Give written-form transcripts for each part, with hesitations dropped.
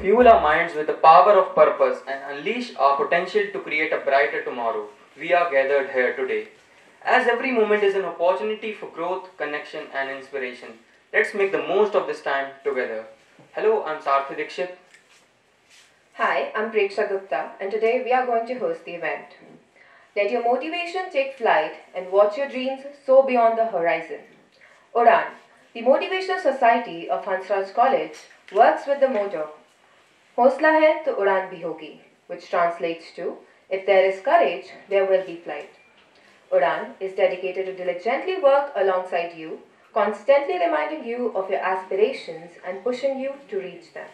fuel our minds with the power of purpose and unleash our potential to create a brighter tomorrow, we are gathered here today. As every moment is an opportunity for growth, connection, and inspiration, let's make the most of this time together. Hello, I'm Sarthi Dikshit. Hi, I'm Preksha Gupta, and today we are going to host the event. Let your motivation take flight and watch your dreams soar beyond the horizon. Udan, the Motivational Society of Hansraj College, works with the motto, Hosla hai to udan bhi hogi, which translates to, if there is courage, there will be flight. Udan is dedicated to diligently work alongside you, constantly reminding you of your aspirations and pushing you to reach them.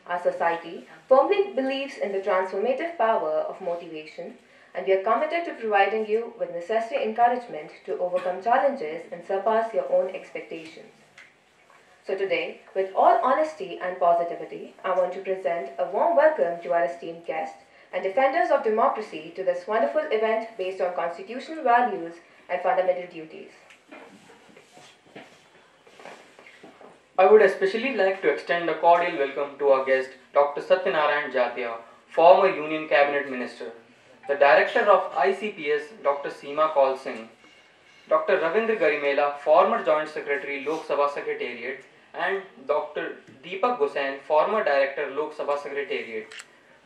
Our society firmly believes in the transformative power of motivation, and we are committed to providing you with necessary encouragement to overcome challenges and surpass your own expectations. So today, with all honesty and positivity, I want to present a warm welcome to our esteemed guests and defenders of democracy to this wonderful event based on constitutional values and fundamental duties. I would especially like to extend a cordial welcome to our guest, Dr. Satyanarayan Jatia, former Union Cabinet Minister, the Director of ICPS, Dr. Seema Kaul Singh, Dr. Ravindra Garimela, former Joint Secretary, Lok Sabha Secretariat, and Dr. Deepak Gosain, former Director, Lok Sabha Secretariat.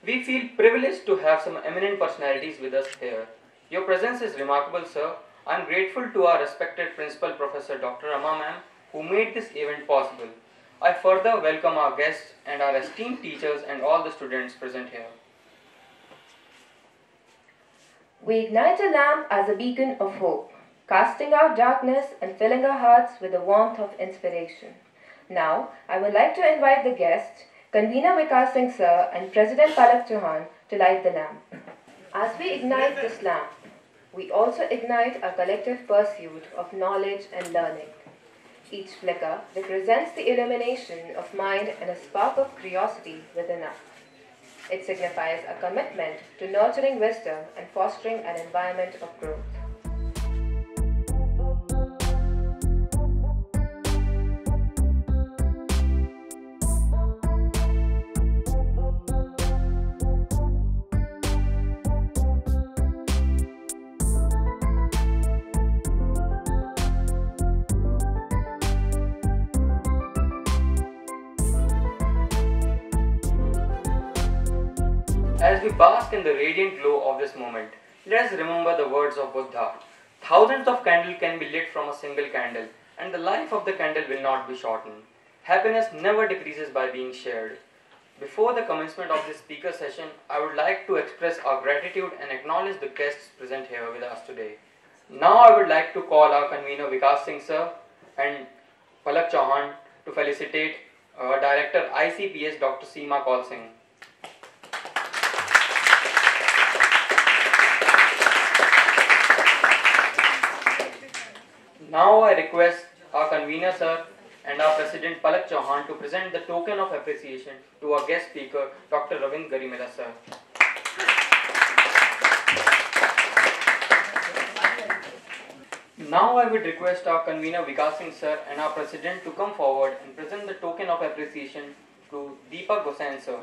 We feel privileged to have some eminent personalities with us here. Your presence is remarkable, sir. I am grateful to our respected Principal Professor Dr. Rama ma'am, who made this event possible. I further welcome our guests and our esteemed teachers and all the students present here. We ignite a lamp as a beacon of hope, casting out darkness and filling our hearts with the warmth of inspiration. Now, I would like to invite the guests, Convener Vikas Singh Sir and President Palak Chauhan, to light the lamp. As we ignite this lamp, we also ignite a collective pursuit of knowledge and learning. Each flicker represents the illumination of mind and a spark of curiosity within us. It signifies a commitment to nurturing wisdom and fostering an environment of growth. As we bask in the radiant glow of this moment, let us remember the words of Buddha. Thousands of candles can be lit from a single candle, and the life of the candle will not be shortened. Happiness never decreases by being shared. Before the commencement of this speaker session, I would like to express our gratitude and acknowledge the guests present here with us today. Now I would like to call our convener Vikas Singh Sir and Palak Chauhan to felicitate our Director ICPS Dr. Seema Kaul Singh. Now I request our convener sir and our president Palak Chauhan to present the token of appreciation to our guest speaker Dr. Ravindra Garimela sir. Now I would request our convener Vikas Singh sir and our president to come forward and present the token of appreciation to Deepak Gosain sir.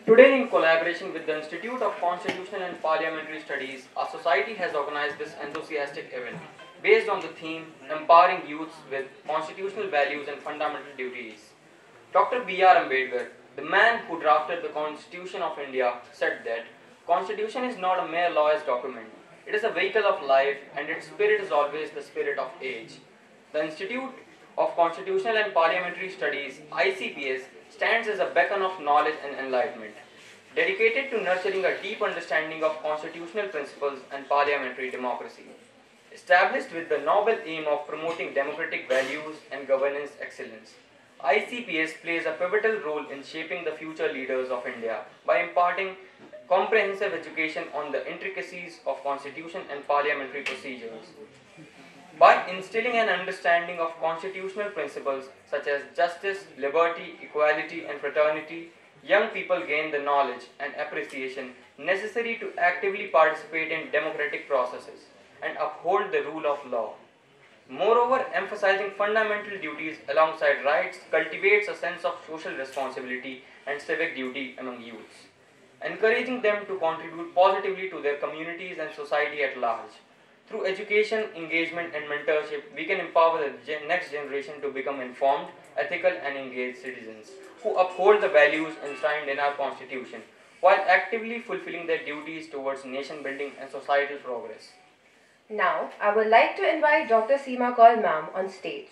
Today, in collaboration with the Institute of Constitutional and Parliamentary Studies, our society has organized this enthusiastic event based on the theme Empowering Youths with Constitutional Values and Fundamental Duties. Dr. B.R. Ambedkar, the man who drafted the Constitution of India, said that Constitution is not a mere lawyer's document. It is a vehicle of life, and its spirit is always the spirit of age. The Institute of Constitutional and Parliamentary Studies, ICPS, stands as a beacon of knowledge and enlightenment, dedicated to nurturing a deep understanding of constitutional principles and parliamentary democracy. Established with the noble aim of promoting democratic values and governance excellence, ICPS plays a pivotal role in shaping the future leaders of India by imparting comprehensive education on the intricacies of constitution and parliamentary procedures. By instilling an understanding of constitutional principles such as justice, liberty, equality, and fraternity, young people gain the knowledge and appreciation necessary to actively participate in democratic processes. and uphold the rule of law. Moreover, emphasizing fundamental duties alongside rights cultivates a sense of social responsibility and civic duty among youths, encouraging them to contribute positively to their communities and society at large. Through education, engagement, and mentorship, we can empower the next generation to become informed, ethical, and engaged citizens who uphold the values enshrined in our Constitution while actively fulfilling their duties towards nation building and societal progress. Now, I would like to invite Dr. Seema Kaul ma'am on stage.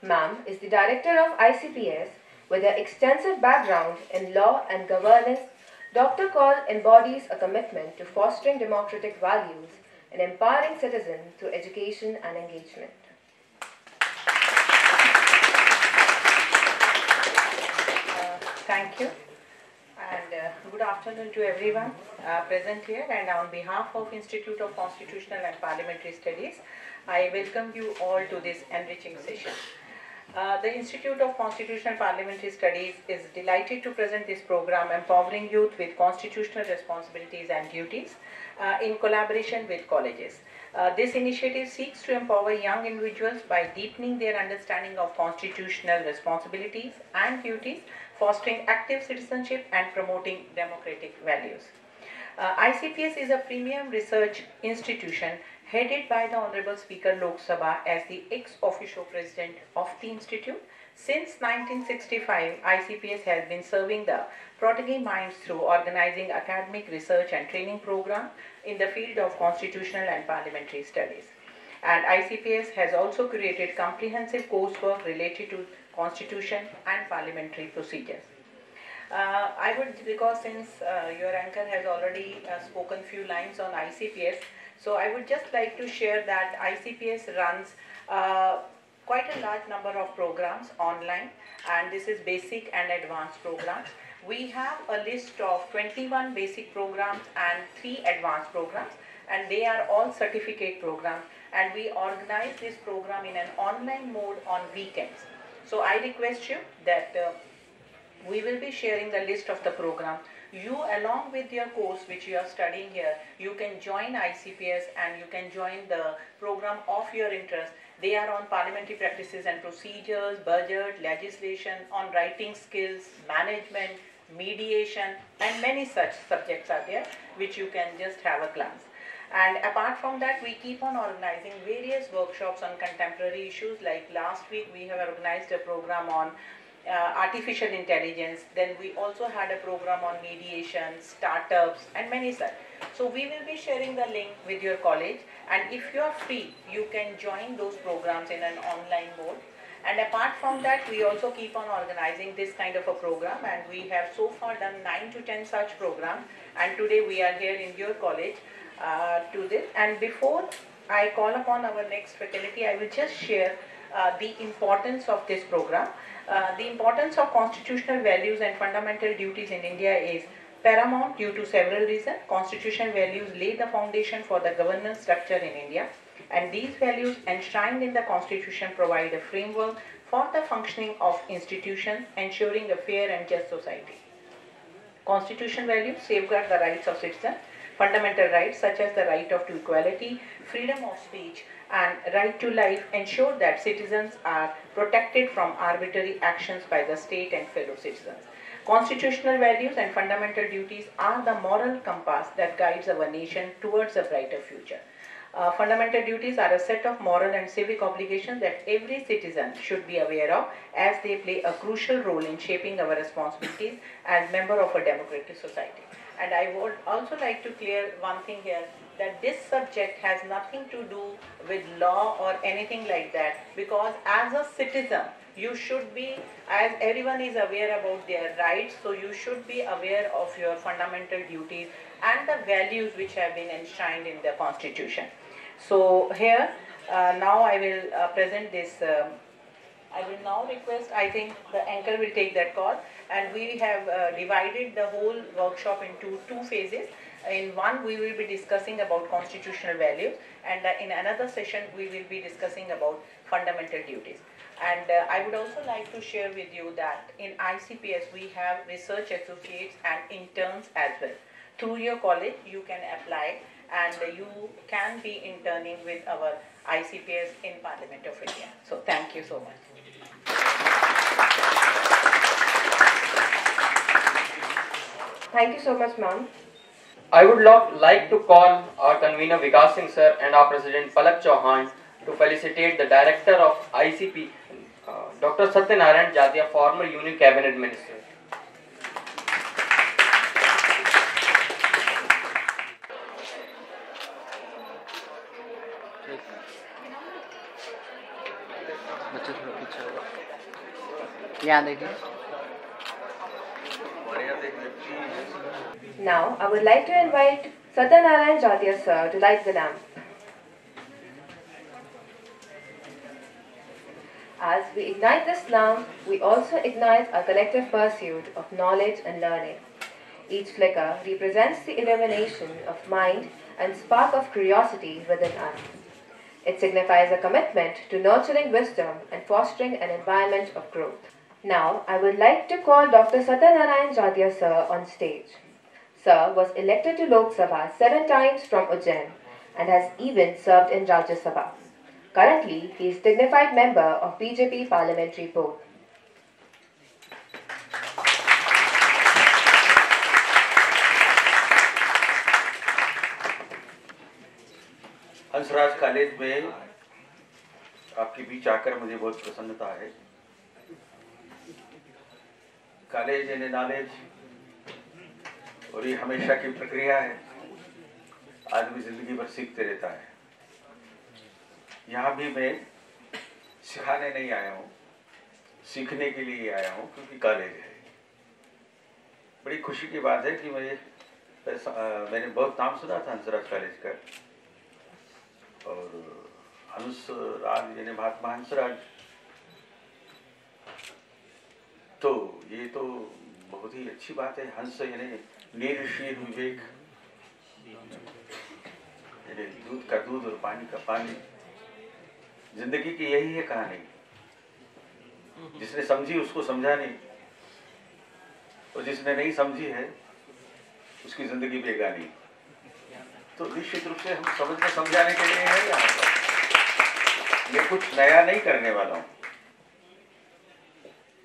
Ma'am is the director of ICPS with her extensive background in law and governance. Dr. Kaul embodies a commitment to fostering democratic values and empowering citizens through education and engagement. Thank you, and good afternoon to everyone present here, and on behalf of Institute of Constitutional and Parliamentary Studies, I welcome you all to this enriching session. The Institute of Constitutional and Parliamentary Studies is delighted to present this program, Empowering Youth with Constitutional Responsibilities and Duties, in collaboration with colleges. This initiative seeks to empower young individuals by deepening their understanding of constitutional responsibilities and duties, fostering active citizenship and promoting democratic values. ICPS is a premium research institution headed by the Honorable Speaker Lok Sabha as the ex officio president of the institute. Since 1965, ICPS has been serving the protege minds through organizing academic research and training programs in the field of constitutional and parliamentary studies. And ICPS has also created comprehensive coursework related to constitution and parliamentary procedures. I would, because since your anchor has already spoken few lines on ICPS, so I would just like to share that ICPS runs quite a large number of programs online, and this is basic and advanced programs. We have a list of 21 basic programs and 3 advanced programs, and they are all certificate programs, and we organize this program in an online mode on weekends. So I request you that we will be sharing the list of the program. You, along with your course which you are studying here, you can join ICPS and you can join the program of your interest. They are on parliamentary practices and procedures, budget, legislation, on writing skills, management, mediation, and many such subjects are there which you can just have a glance. And apart from that, we keep on organizing various workshops on contemporary issues. Like last week, we have organized a program on artificial intelligence. Then we also had a program on mediation, startups, and many such. So we will be sharing the link with your college. And if you are free, you can join those programs in an online mode. And apart from that, we also keep on organizing this kind of a program. And we have so far done 9 to 10 such programs. And today we are here in your college to this. And before I call upon our next faculty, I will just share the importance of this program. The importance of constitutional values and fundamental duties in India is paramount due to several reasons. Constitutional values lay the foundation for the governance structure in India, and these values enshrined in the Constitution provide a framework for the functioning of institutions, ensuring a fair and just society. Constitutional values safeguard the rights of citizens. Fundamental rights such as the right of equality, freedom of speech, and right to life ensure that citizens are protected from arbitrary actions by the state and fellow citizens. Constitutional values and fundamental duties are the moral compass that guides our nation towards a brighter future. Fundamental duties are a set of moral and civic obligations that every citizen should be aware of, as they play a crucial role in shaping our responsibilities as member of a democratic society. And I would also like to clear one thing here, that this subject has nothing to do with law or anything like that, because as a citizen, you should be, as everyone is aware about their rights, so you should be aware of your fundamental duties and the values which have been enshrined in the Constitution. So here, now I will present this. I will now request, I think the anchor will take that call, and we have divided the whole workshop into 2 phases. In one, we will be discussing about constitutional values, and in another session, we will be discussing about fundamental duties. And I would also like to share with you that in ICPS, we have research associates and interns as well. Through your college, you can apply, and you can be interning with our ICPS in Parliament of India. So thank you so much. Thank you so much, ma'am. I would like to call our convener Vikas Singh sir and our president Palak Chauhan to felicitate the director of ICP, Dr. Satyanarayan Jatia, former Union Cabinet Minister. Now, I would like to invite Satyanarayan Jatia sir to light the lamp. As we ignite this lamp, we also ignite our collective pursuit of knowledge and learning. Each flicker represents the illumination of mind and spark of curiosity within us. It signifies a commitment to nurturing wisdom and fostering an environment of growth. Now, I would like to call Dr. Satyanarayan Jatia sir on stage. Sir was elected to Lok Sabha 7 times from Ujjain and has even served in Rajya Sabha. Currently, he is dignified member of BJP Parliamentary Board. Hansraj college में आपके बीच आकर मुझे बहुत प्रसन्नता है। College यानी knowledge, और ये हमेशा की प्रक्रिया है। आदमी जिंदगी भर सीखते रहता है। यहाँ भी मैं सिखाने नहीं आया हूँ, सीखने के लिए आया हूँ, क्योंकि कॉलेज है। बड़ी खुशी की बात है कि मैंने बहुत नाम सुना था हंसराज कॉलेज का, और हंसराज यानी महात्मा हंसराज, तो ये तो बहुत ही अच्छी बात है। हंस यानी नीर शीर विवेक, यानी दूध का दूध और पानी का पानी। जिंदगी की यही है कहानी। जिसने समझी उसको समझा नहीं, और जिसने नहीं समझी है उसकी जिंदगी बेगानी। तो निश्चित रूप से हम समझने समझाने के लिए है यहाँ पर। मैं कुछ नया नहीं करने वाला हूँ।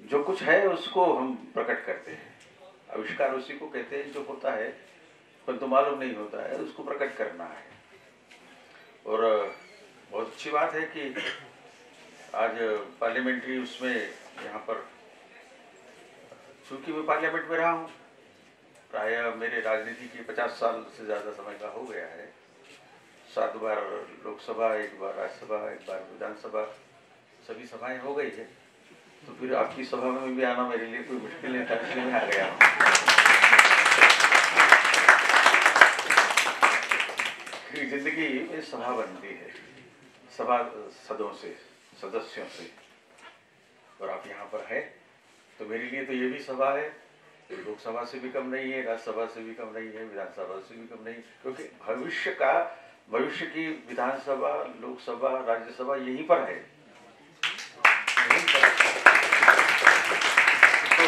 जो कुछ है उसको हम प्रकट करते हैं। आविष्कार उसी को कहते हैं जो होता है परंतु मालूम नहीं होता है, उसको प्रकट करना है। और बहुत अच्छी बात है कि आज पार्लियामेंट्री उसमें यहाँ पर, चूंकि मैं पार्लियामेंट में रहा हूँ, प्राय मेरे राजनीति की 50 साल से ज़्यादा समय का हो गया है। 7 बार लोकसभा, 1 बार राज्यसभा, 1 बार विधानसभा, सभी सभाएं हो गई है। तो फिर आपकी सभा में भी आना मेरे लिए कोई मुश्किल नहीं था, इसलिए मैं आ गया हूँ। जिंदगी में सभा बनती है, सभासदों से, सदस्यों से, और आप यहाँ पर हैं तो मेरे लिए तो ये भी सभा है। लोकसभा से भी कम नहीं है, राज्यसभा से भी कम नहीं है, विधानसभा से भी कम नहीं, क्योंकि भविष्य की विधानसभा, लोकसभा, राज्यसभा यहीं पर है। तो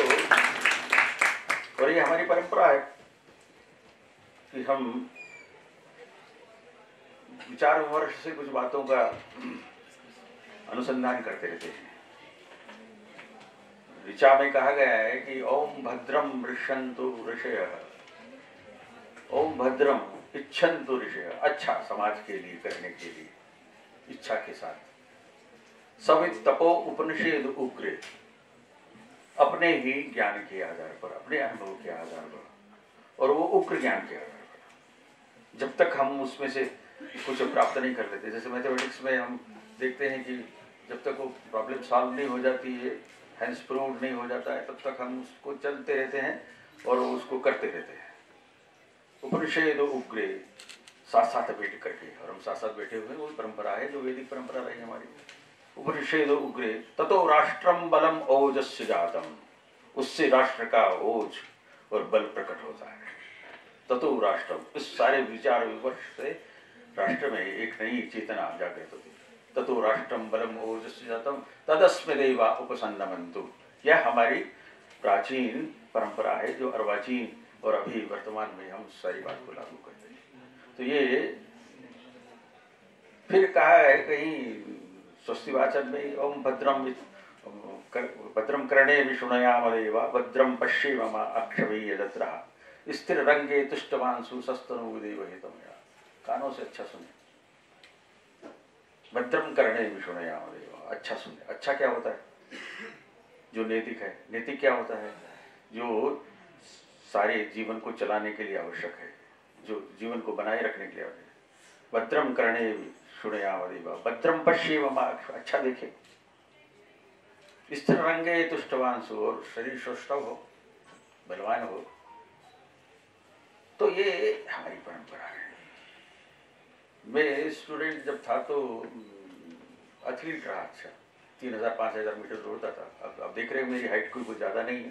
और ये हमारी परंपरा है कि हम विचार विमर्श से कुछ बातों का अनुसंधान करते रहते हैं। ऋचा में कहा गया है कि ओम भद्रम ऋषन्तु ऋषयः, ओम भद्रम इच्छन्तु ऋषयः, अच्छा समाज के लिए करने के लिए इच्छा के साथ। सवित तपो उपनिषेद उग्रे, अपने ही ज्ञान के आधार पर, अपने अनुभव के आधार पर, और वो उग्र ज्ञान के आधार पर। जब तक हम उसमें से कुछ प्राप्त नहीं कर लेते, जैसे मैथमेटिक्स में हम देखते हैं कि जब तक वो प्रॉब्लम सॉल्व नहीं हो जाती है, हेंस प्रूव्ड नहीं हो जाता है, तब तक हम उसको चलते रहते हैं और उसको करते रहते हैं। उपनिषेद उग्रे, साथ साथ बैठ करके, और हम साथ साथ बैठे हुए, वो परंपरा है जो वैदिक परंपरा रही हमारी। उपनिषेद उग्रे ततो राष्ट्रम बलम ओजस्य जातम, उससे राष्ट्र का ओज और बल प्रकट होता है। ततो राष्ट्रम, इस सारे विचार विमर्श से राष्ट्र में एक नई चेतना जागृत होती है। ततो राष्ट्रम बलम ओजस्य जातम तदस्मदेवा उपसन्नमन्तु, यह हमारी प्राचीन परंपरा है जो अर्वाचीन और अभी वर्तमान में हम सारी बात को लागू करते हैं। तो ये फिर कहा है कहीं स्वस्तिवाचन में, ओम भद्रम कर्णे विशुणयामदेवा भद्रम पश्येम अक्षवीयजत्रः स्थिर रंगे तुष्टवांसु सस्तनु हितमया। कानों से अच्छा सुने, भद्रम कर्णे विशुणयामदेवा, अच्छा सुने। अच्छा क्या होता है? जो नैतिक है। नैतिक क्या होता है? जो सारे जीवन को चलाने के लिए आवश्यक है, जो जीवन को बनाए रखने के लिए आवश्यक है। भद्रम कर्णे विशुणयामदेवा भद्रम पश्येम, अच्छा देखे। स्थिर रंगे तुष्टवांसु, और शरीर सौष्ठव हो, बलवान हो। तो ये हमारी परंपरा है। मैं स्टूडेंट जब था तो एथलीट रहा, अच्छा 3000-5000 मीटर दौड़ता था। अब देख रहे हैं मेरी हाइट कोई ज़्यादा नहीं है,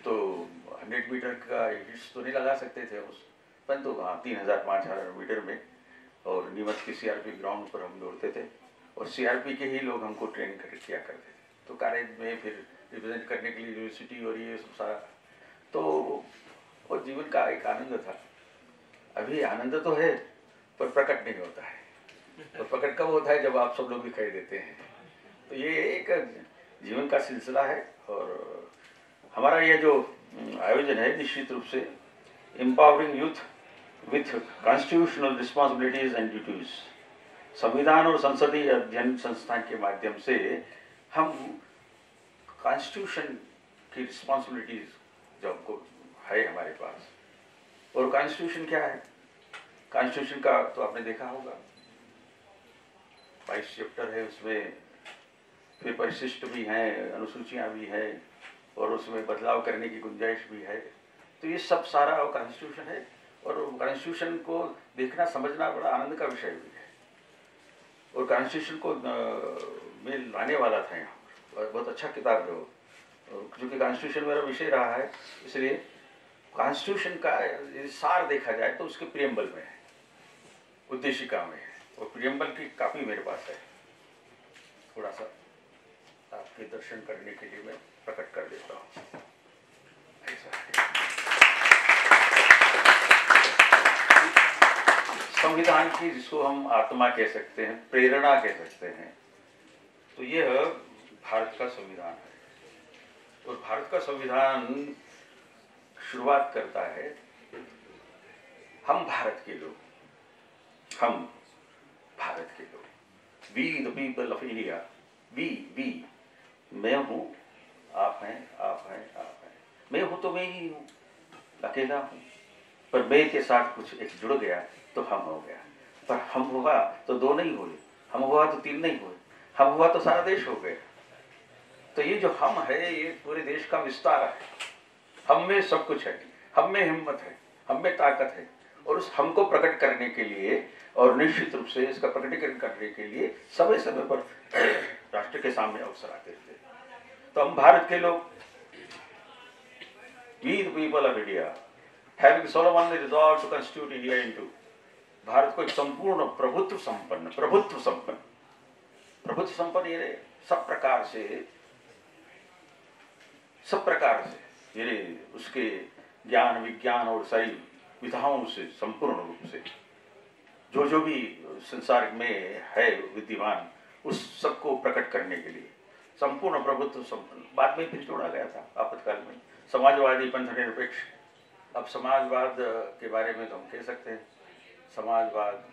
तो 100 मीटर का हिट्स तो नहीं लगा सकते थे उस, परंतु हाँ 3000-5000 मीटर में, और नीमच के सीआरपी ग्राउंड पर हम दौड़ते थे, और सीआरपी के ही लोग हमको ट्रेन किया करते थे। तो कॉलेज में फिर रिप्रेजेंट करने के लिए यूनिवर्सिटी और ये सब सारा, तो वो जीवन का एक आनंद था। अभी आनंद तो है पर प्रकट नहीं होता है, और प्रकट कब होता है? जब आप सब लोग दिखाई देते हैं। तो ये एक जीवन का सिलसिला है, और हमारा ये जो आयोजन है निश्चित रूप से empowering youth with constitutional responsibilities and duties, संविधान और संसदीय अध्ययन संस्थान के माध्यम से हम कॉन्स्टिट्यूशन की रिस्पॉन्सिबिलिटीज जो हमको है हमारे पास। और कॉन्स्टिट्यूशन क्या है? कॉन्स्टिट्यूशन का तो आपने देखा होगा, 22 चैप्टर है उसमें, फिर परिशिष्ट भी हैं, अनुसूचियां भी हैं, और उसमें बदलाव करने की गुंजाइश भी है। तो ये सब सारा कॉन्स्टिट्यूशन है, और कॉन्स्टिट्यूशन को देखना समझना बड़ा आनंद का विषय भी है। और कॉन्स्टिट्यूशन को मैं लाने वाला था यहाँ, बहुत अच्छा किताब है वो, क्योंकि कॉन्स्टिट्यूशन मेरा विषय रहा है, इसलिए कॉन्स्टिट्यूशन का सार देखा जाए तो उसके प्रियम्बल में है, उद्देशिका में है, और प्रियम्बल की कापी मेरे पास है। थोड़ा सा आपके दर्शन करने के लिए मैं प्रकट कर देता हूँ। ऐसा है। संविधान की, जिसको हम आत्मा कह सकते हैं, प्रेरणा कह सकते हैं, तो यह भारत का संविधान है। और भारत का संविधान शुरुआत करता है, हम भारत के लोग, हम भारत के लोग, we the people of India, we, मैं हूँ, आप हैं, आप हैं, आप हैं, मैं हूँ तो मैं ही हूँ, अकेला हूँ, पर मैं के साथ कुछ एक जुड़ गया तो हम हो गया। पर हम हुआ तो दो नहीं हुए, हम हुआ तो तीन नहीं हुए, हम हुआ तो सारा देश हो गया। तो ये जो हम है, ये पूरे देश का विस्तार है। हम में सब कुछ है, हम में हिम्मत है, हम में ताकत है, और उस हमको प्रकट करने के लिए, और निश्चित रूप से इसका प्रकटीकरण करने के लिए समय समय पर राष्ट्र के सामने अवसर आते रहते हैं। तो हम भारत के लोग, we the people of India having solemnly resolved to constitute India into, Bharat को एक संपूर्ण प्रभुत्व संपन्न ये सब प्रकार से ये उसके ज्ञान विज्ञान और सारी विधाओं से संपूर्ण रूप से जो भी संसार में है विद्यमान, उस सबको प्रकट करने के लिए संपूर्ण प्रभुत्व संपन्न। बाद में फिर जोड़ा गया था आपातकाल में समाजवादी पंथ निरपेक्ष। अब समाजवाद के बारे में तो हम कह सकते हैं, समाजवाद,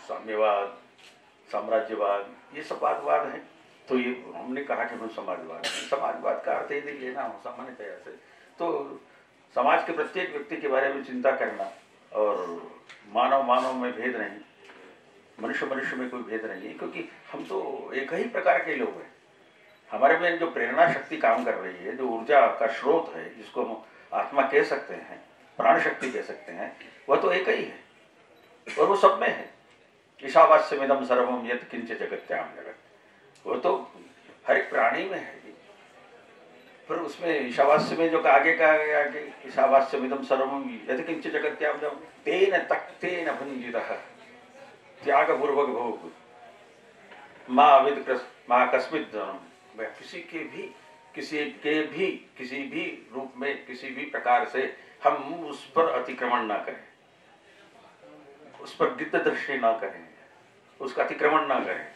साम्यवाद, साम्राज्यवाद, ये सब वादवाद हैं। तो ये हमने कहा कि हम समाजवाद, समाजवाद का अर्थ यदि लेना हो सामान्यतया से, तो समाज के प्रत्येक व्यक्ति के बारे में चिंता करना, और मानव में भेद नहीं, मनुष्य में कोई भेद नहीं है, क्योंकि हम तो एक ही प्रकार के लोग हैं। हमारे में जो प्रेरणा शक्ति काम कर रही है, जो ऊर्जा का स्रोत है, जिसको हम आत्मा कह सकते हैं, प्राण शक्ति कह सकते हैं, वह तो एक ही है, और वो सब में है। ईशावास्यमिदं सर्वम यत् किंचित् जगत्याम जगत, वो तो हर एक प्राणी में है। फिर उसमें ईशावास्य में जो आगे ईशावास्यमिदं सर्वम यत् किंचित् जगत्याम जगत तेन तक्तेन भुंजितः त्यागपूर्वक भोग माँ विद माँ कस्मित्, किसी भी रूप में, किसी भी प्रकार से हम उस पर अतिक्रमण ना करें, उस पर गिद्ध दृष्टि ना करें, उसका अतिक्रमण ना करें।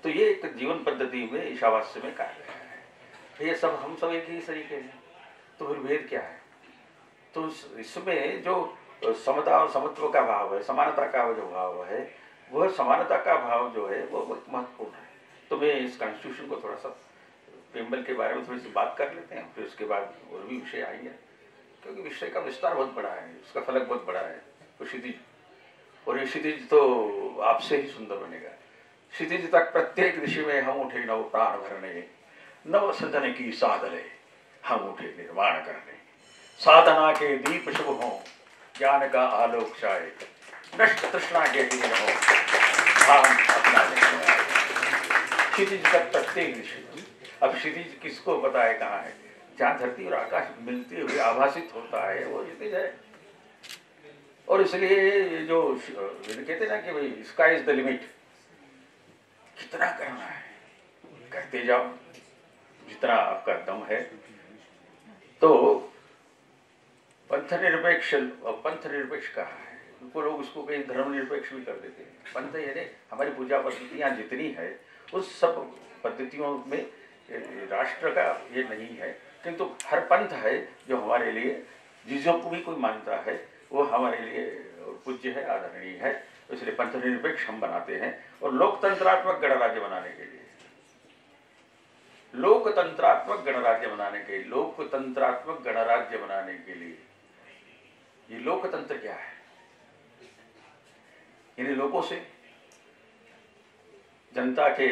तो ये एक जीवन पद्धति में ईशावास्य में कहा गया है। ये सब हम सब एक ही तरीके हैं, तो फिर भेद क्या है? तो इसमें जो समता और समत्व का भाव है, समानता का जो भाव है, वह समानता का भाव जो है वो बहुत महत्वपूर्ण है। तो मैं इस कॉन्स्टिट्यूशन को थोड़ा सा प्रेमबल के बारे में थोड़ी सी बात कर लेते हैं, फिर उसके बाद और भी विषय आएंगे, क्योंकि विषय का विस्तार बहुत बड़ा है, उसका फलक बहुत बड़ा है। तो क्षितिज, और ये क्षितिज तो आपसे ही सुंदर बनेगा। क्षितिज तक प्रत्येक ऋषि में हम उठे नव प्राण भरने, नव सदन की साधने हम उठे निर्माण करने। साधना के दीप शुभ हो, ज्ञान का आलोक छाए, नष्ट तृष्णा के दिन हो, धाम अपना लेने आए। क्षितिज तक प्रत्येक ऋषि। अब क्षितिज किसको पता है कहाँ है? जहाँ धरती और आकाश मिलते हुए आभासित होता है वो क्षितिज है। और इसलिए ये जो कहते ना कि भाई स्काई इज द लिमिट, कितना करना है करते जाओ जितना आपका दम है। तो पंथ निरपेक्ष कहा है, उनको लोग उसको कहीं धर्म निरपेक्ष भी कर देते हैं। पंथ यानी हमारी पूजा पद्धतियाँ जितनी है उस सब पद्धतियों में राष्ट्र का ये नहीं है, किंतु हर पंथ है जो हमारे लिए, जिसको भी कोई मानता है वो हमारे लिए पूज्य है, आदरणीय है। इसलिए पंथ निरपेक्ष हम बनाते हैं। और लोकतंत्रात्मक गणराज्य बनाने के लिए, लोकतंत्रात्मक गणराज्य बनाने के लिए ये लोकतंत्र क्या है? यानी लोगों से, जनता के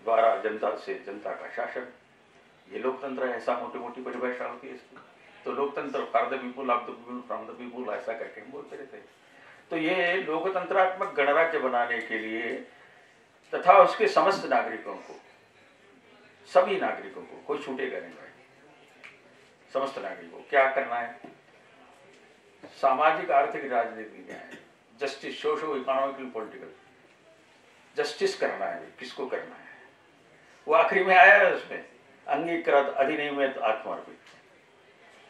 द्वारा जनता से जनता का शासन, ये लोकतंत्र है। ऐसा मोटी मोटी परिभाषा होती है इसकी। तो लोकतंत्र for the people, of the people, from the people, ऐसा करके हम बोलते रहते हैं। तो ये लोकतंत्रात्मक गणराज्य बनाने के लिए तथा उसके समस्त नागरिकों को, सभी नागरिकों को, कोई छूटेगा नहीं भाई, समस्त नागरिकों को क्या करना है? सामाजिक, आर्थिक, राजनीतिक न्याय, justice, socio economical, political justice करना है। किसको करना है? वो आखिरी में आया है उसमें, अंगीकृत, अधिनियमित, आत्मर्पित,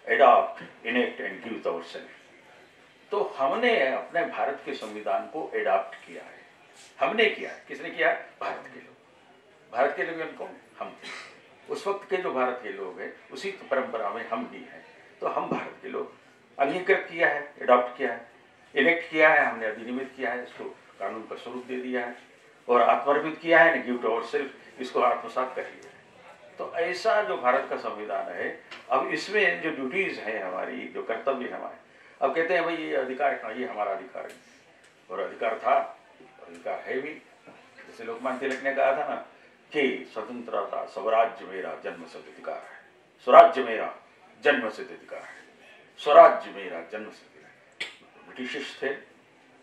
adopt, enact and give ourself. तो हमने अपने भारत के संविधान को एडॉप्ट किया है। हमने किया है। किसने किया है? भारत के लोग। भारत के लोग कौन? हम। उस वक्त के जो भारत के लोग हैं उसी परंपरा में हम भी हैं। तो हम भारत के लोग अंगीकृत किया है, एडॉप्ट किया है, इलेक्ट किया है, हमने अधिनियमित किया है, इसको कानून का स्वरूप दे दिया है, और आत्मर्पित किया है, गिव टू आवरसेल्फ, इसको आत्मसात कर लिया है। तो ऐसा जो भारत का संविधान है, अब इसमें जो ड्यूटीज हैं हमारी, जो कर्तव्य है हमारे, अब कहते हैं भाई ये अधिकार, ये हमारा अधिकार है, और अधिकार था, अधिकार है भी। जैसे लोकमान्य तिलक ने कहा था ना कि स्वतंत्रता स्वराज्य मेरा जन्मसिद्ध अधिकार है, स्वराज्य मेरा जन्मसिद्ध अधिकार है, स्वराज्य मेरा जन्मसिद्ध अधिकार। ब्रिटिश थे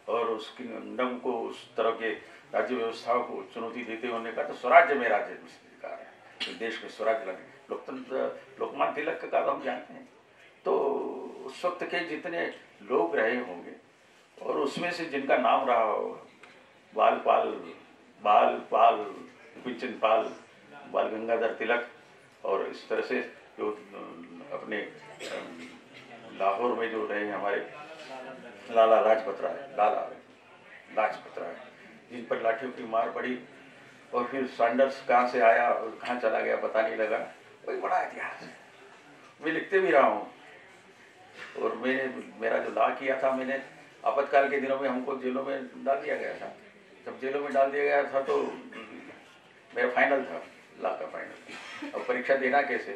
और उसकी नियम को, उस तरह के राज्य व्यवस्थाओं को चुनौती देते हुए उन्होंने कहा तो स्वराज्य मेरा जन्मसिद्ध अधिकार है, तो देश में स्वराज्य लाने। लोकतंत्र लोकमान्य तिलक का हम जानते हैं। तो उस वक्त के जितने लोग रहे होंगे और उसमें से जिनका नाम रहा होगा, बाल पाल, विपिन पाल, बाल गंगाधर तिलक, और इस तरह से जो अपने लाहौर में जो रहे हमारे लाला लाजपत राय, जिन पर लाठियों की मार पड़ी, और फिर सैंडर्स कहाँ से आया और कहाँ चला गया पता नहीं लगा, वही बड़ा इतिहास है। मैं लिखते भी रहा हूँ, और मेरा जो लॉ किया था, मैंने आपातकाल के दिनों में हमको जेलों में डाल दिया गया था। जब जेलों में डाल दिया गया था तो मेरा फाइनल था, लॉ का फाइनल। अब परीक्षा देना कैसे,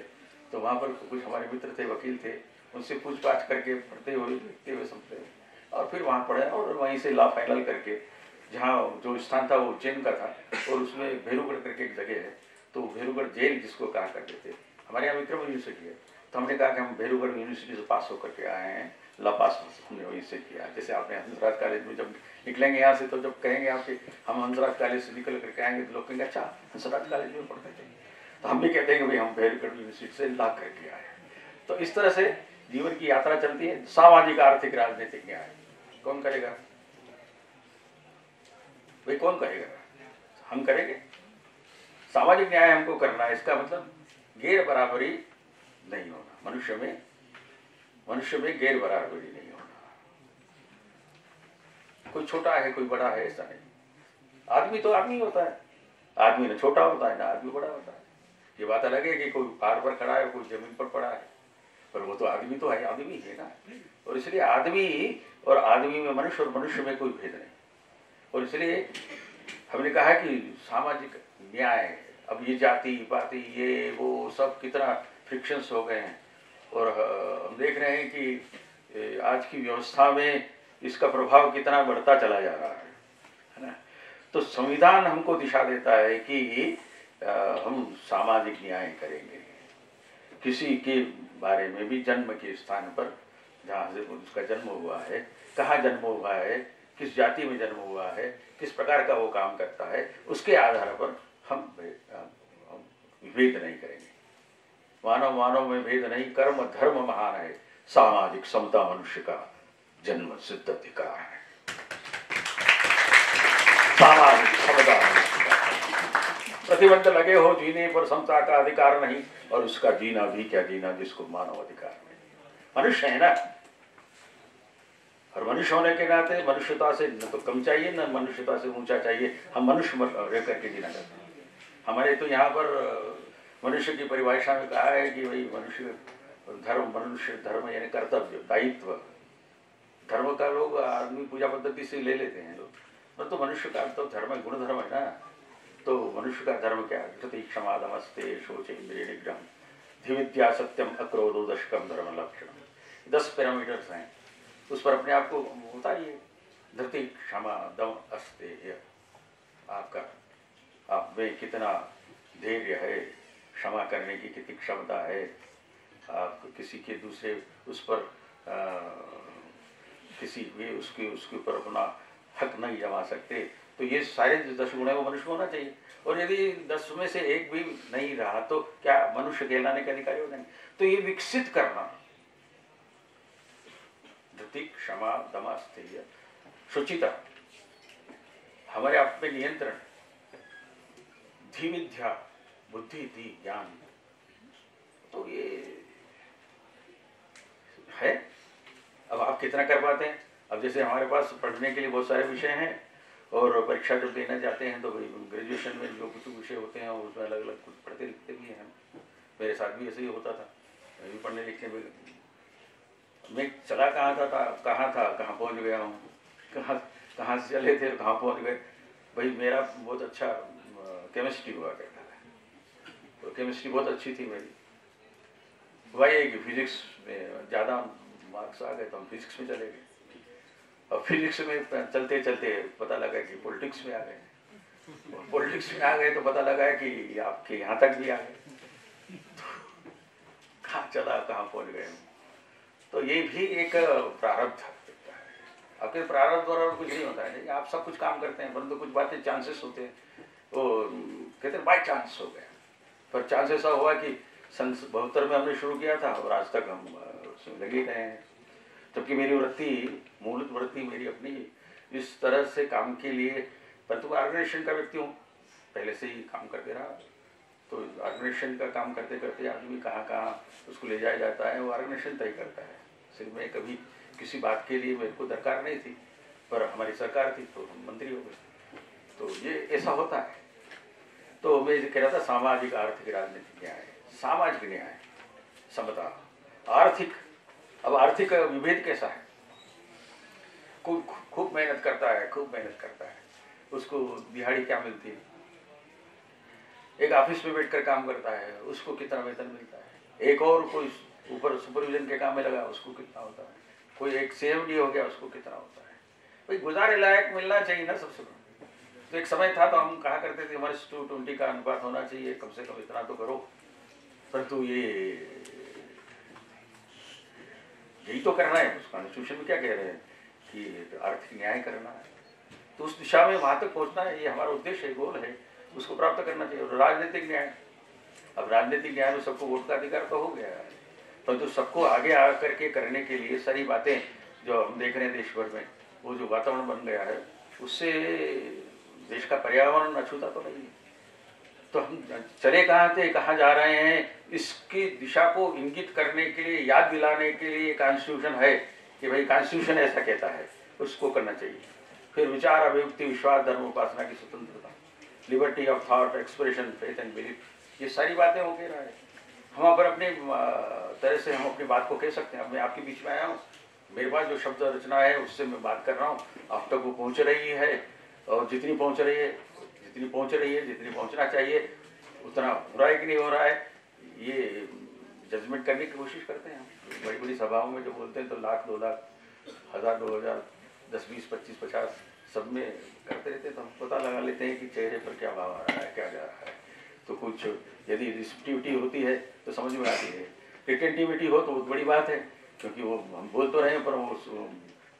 तो वहाँ पर कुछ हमारे मित्र थे, वकील थे, उनसे पूछताछ करके पढ़ते हुए, लिखते हुए, समझते हुए, और फिर वहाँ पढ़े, और वहीं से लॉ फाइनल करके, जहाँ जो स्थान था वो उज्जैन का था, और उसमें भेरूगढ़ करके एक जगह है, तो भेरूगढ़ जेल जिसको कहा करते थे, हमारे यहाँ विक्रम यूनिवर्सिटी है, तो हमने कहा कि हम भेरूगढ़ यूनिवर्सिटी से पास होकर के आए हैं, लॉ पास हमने वहीं से किया। जैसे आपने हंसराज कॉलेज में जब निकलेंगे यहाँ से, तो जब कहेंगे आपके हम हंसराज कॉलेज से निकल करके आएंगे, तो लोग कहेंगे अच्छा हंसराज कॉलेज में पढ़ते थे, तो हम भी कहते हैं कि भाई हम भेरूगढ़ यूनिवर्सिटी से लॉ करके आए। तो इस तरह से जीवन की यात्रा चलती है। सामाजिक, आर्थिक, राजनीतिक न्याय कौन करेगा भाई? कौन करेगा? हम करेंगे। सामाजिक न्याय हमको करना है, इसका मतलब गैर बराबरी नहीं होना, मनुष्य में गैर बराबरी नहीं होना। कोई छोटा है कोई बड़ा है ऐसा नहीं। आदमी तो आदमी होता है, आदमी ना छोटा होता है ना आदमी बड़ा होता है। ये बात अलग है कि कोई पहाड़ पर खड़ा है कोई जमीन पर पड़ा है, पर वो तो आदमी तो है, आदमी है ना। और इसलिए आदमी और आदमी में मनुष्य और मनुष्य में कोई भेद नहीं। और इसलिए हमने कहा कि सामाजिक न्याय, अब ये जाति पाति ये वो सब कितना फ्रिक्शंस हो गए हैं, और हम देख रहे हैं कि आज की व्यवस्था में इसका प्रभाव कितना बढ़ता चला जा रहा है ना। तो संविधान हमको दिशा देता है कि हम सामाजिक न्याय करेंगे। किसी के बारे में भी जन्म के स्थान पर जहाँ से उसका जन्म हुआ है, कहाँ जन्म हुआ है, किस जाति में जन्म हुआ है, किस प्रकार का वो काम करता है, उसके आधार पर हम भेद नहीं करेंगे। मानव मानव में भेद नहीं, कर्म धर्म महान है, सामाजिक समता मनुष्य का जन्म सिद्ध अधिकार है। सामाजिक समता मनुष्य का, प्रतिबंध लगे हो जीने पर समता का अधिकार नहीं, और उसका जीना भी क्या जीना जिसको मानव अधिकार नहीं। मनुष्य है ना, और मनुष्य होने के नाते मनुष्यता से न तो कम चाहिए न मनुष्यता से ऊंचा चाहिए। हम मनुष्य रह करके जीना चाहते हैं। हमारे तो यहाँ पर मनुष्य की परिभाषा में कहा है कि भाई मनुष्य धर्म, मनुष्य धर्म यानी कर्तव्य दायित्व। धर्म का लोग आदमी पूजा पद्धति से ले लेते हैं लोग, पर तो मनुष्य का तो धर्म है, गुण धर्म है ना। तो मनुष्य का धर्म क्या है? धृति क्षमा दमस्ते शोच इंद्रिय निग्रह धीविद्या सत्यम अक्रोधो दशकम धर्म लक्षण। 10 पैरामीटर्स हैं, उस पर अपने आप को उतारिए। धृति क्षमा दम अस्तेय, आपका आप में कितना धैर्य है, क्षमा करने की कितनी क्षमता है, आप किसी के दूसरे उस पर किसी भी उसके ऊपर अपना हक नहीं जमा सकते। तो ये सारे 10 गुण है वो मनुष्य होना चाहिए। और यदि 10 में से एक भी नहीं रहा तो क्या मनुष्य कहलाने के अधिकारी हो जाएंगे? तो ये विकसित करना, धृति क्षमा दमा स्थैर्य शुचिता, हमारे आप में नियंत्रण, धीविद्या बुद्धि धी ज्ञान, तो ये है। अब आप कितना कर पाते हैं? अब जैसे हमारे पास पढ़ने के लिए बहुत सारे विषय हैं, और परीक्षा जब देना जाते हैं तो ग्रेजुएशन में जो कुछ विषय होते हैं उसमें अलग अलग कुछ पढ़ते लिखते भी हैं। मेरे साथ भी ऐसे ही होता था, मैं भी पढ़ने लिखने में मैं चला कहाँ था कहाँ पहुँच गया हूँ, कहाँ से चले थे कहाँ पहुँच गए। भाई मेरा बहुत अच्छा केमिस्ट्री हुआ करता था, तो केमिस्ट्री बहुत अच्छी थी मेरी। हुआ ये कि फिजिक्स में ज़्यादा मार्क्स आ गए तो हम फिजिक्स में चले गए, और फिजिक्स में चलते चलते पता लगा कि पॉलिटिक्स में आ गए, और पॉलिटिक्स में आ गए तो पता लगा कि आपके यहाँ तक भी आ गए। तो कहाँ चला कहाँ पहुँच गए हम। तो ये भी एक प्रारब्ध है। आपके प्रारब्ध द्वारा कुछ नहीं होता है, आप सब कुछ काम करते हैं, परंतु कुछ बातें चांसेस होते हैं, वो कहते हैं बाई चांस हो गया। पर चांस ऐसा हुआ कि सन 72 में हमने शुरू किया था और आज तक हम उसमें लगे गए हैं। जबकि मेरी वृत्ति, मूल वृत्ति मेरी अपनी इस तरह से काम के लिए, परंतु ऑर्गेनाइजेशन का व्यक्ति हूँ, पहले से ही काम करते रहा। तो ऑर्गेनाइजेशन का काम करते करते आदमी कहाँ उसको ले जाया जाता है, वो ऑर्गेनाइजेशन तय करता है। सिर्फ मैं कभी किसी बात के लिए मेरे को दरकार नहीं थी, पर हमारी सरकार थी तो हम मंत्री हो गए। तो ये ऐसा होता है। तो मैं कह रहा था सामाजिक आर्थिक राजनीतिक न्याय, सामाजिक न्याय, समता, आर्थिक। अब आर्थिक विभेद कैसा है? खूब मेहनत करता है, उसको दिहाड़ी क्या मिलती है? एक ऑफिस में बैठकर काम करता है, उसको कितना वेतन मिलता है? एक और कोई ऊपर सुपरविजन के काम में लगा, उसको कितना होता है? कोई एक CMD हो गया, उसको कितना होता है? भाई गुजारे लायक मिलना चाहिए ना सबसे। तो एक समय था तो हम कहा करते थे 1:20 का अनुपात होना चाहिए, कम से कम इतना तो करो। परंतु ये यही तो करना है। उस कॉन्स्टिट्यूशन में क्या कह रहे हैं कि आर्थिक न्याय करना है, तो उस दिशा में वहां तक पहुंचना है, ये हमारा उद्देश्य है, गोल है, उसको प्राप्त करना चाहिए। और राजनीतिक न्याय, अब राजनीतिक न्याय में सबको वोट का अधिकार तो हो गया है, परंतु सबको आगे आ करके करने के लिए सारी बातें जो हम देख रहे हैं देश भर में, वो जो वातावरण बन गया है, उससे देश का पर्यावरण अछूता तो नहीं है। तो हम चले कहाँ थे, कहाँ जा रहे हैं, इसकी दिशा को इंगित करने के लिए, याद दिलाने के लिए कॉन्स्टिट्यूशन है कि भाई कॉन्स्टिट्यूशन ऐसा कहता है, उसको करना चाहिए। फिर विचार, अभिव्यक्ति, विश्वास, धर्म, उपासना की स्वतंत्रता, liberty of thought, expression, faith and belief, ये सारी बातें हो कह रहा है। हम अगर अपने तरह से हम अपनी बात को कह सकते हैं। अब मैं आपके बीच में आया हूँ, मेरे पास जो शब्द रचना है उससे मैं बात कर रहा हूँ, आप तक वो पहुँच रही है, और जितनी पहुँच रही है, जितनी पहुँचना चाहिए, उतना हो रहा है कि नहीं हो रहा है, ये जजमेंट करने की कोशिश करते हैं। हम बड़ी बड़ी सभाओं में जो बोलते हैं तो लाख, 2 लाख, 1000, 2000, 10, 20, 25, 50 सब में करते रहते हैं, तो हम पता लगा लेते हैं कि चेहरे पर क्या भाव आ रहा है, क्या जा रहा है। तो कुछ यदि रिसेप्टिविटी होती है तो समझ में आती है, रिटेंटिविटी हो तो बहुत बड़ी बात है, क्योंकि वो हम बोल तो रहे हैं पर वो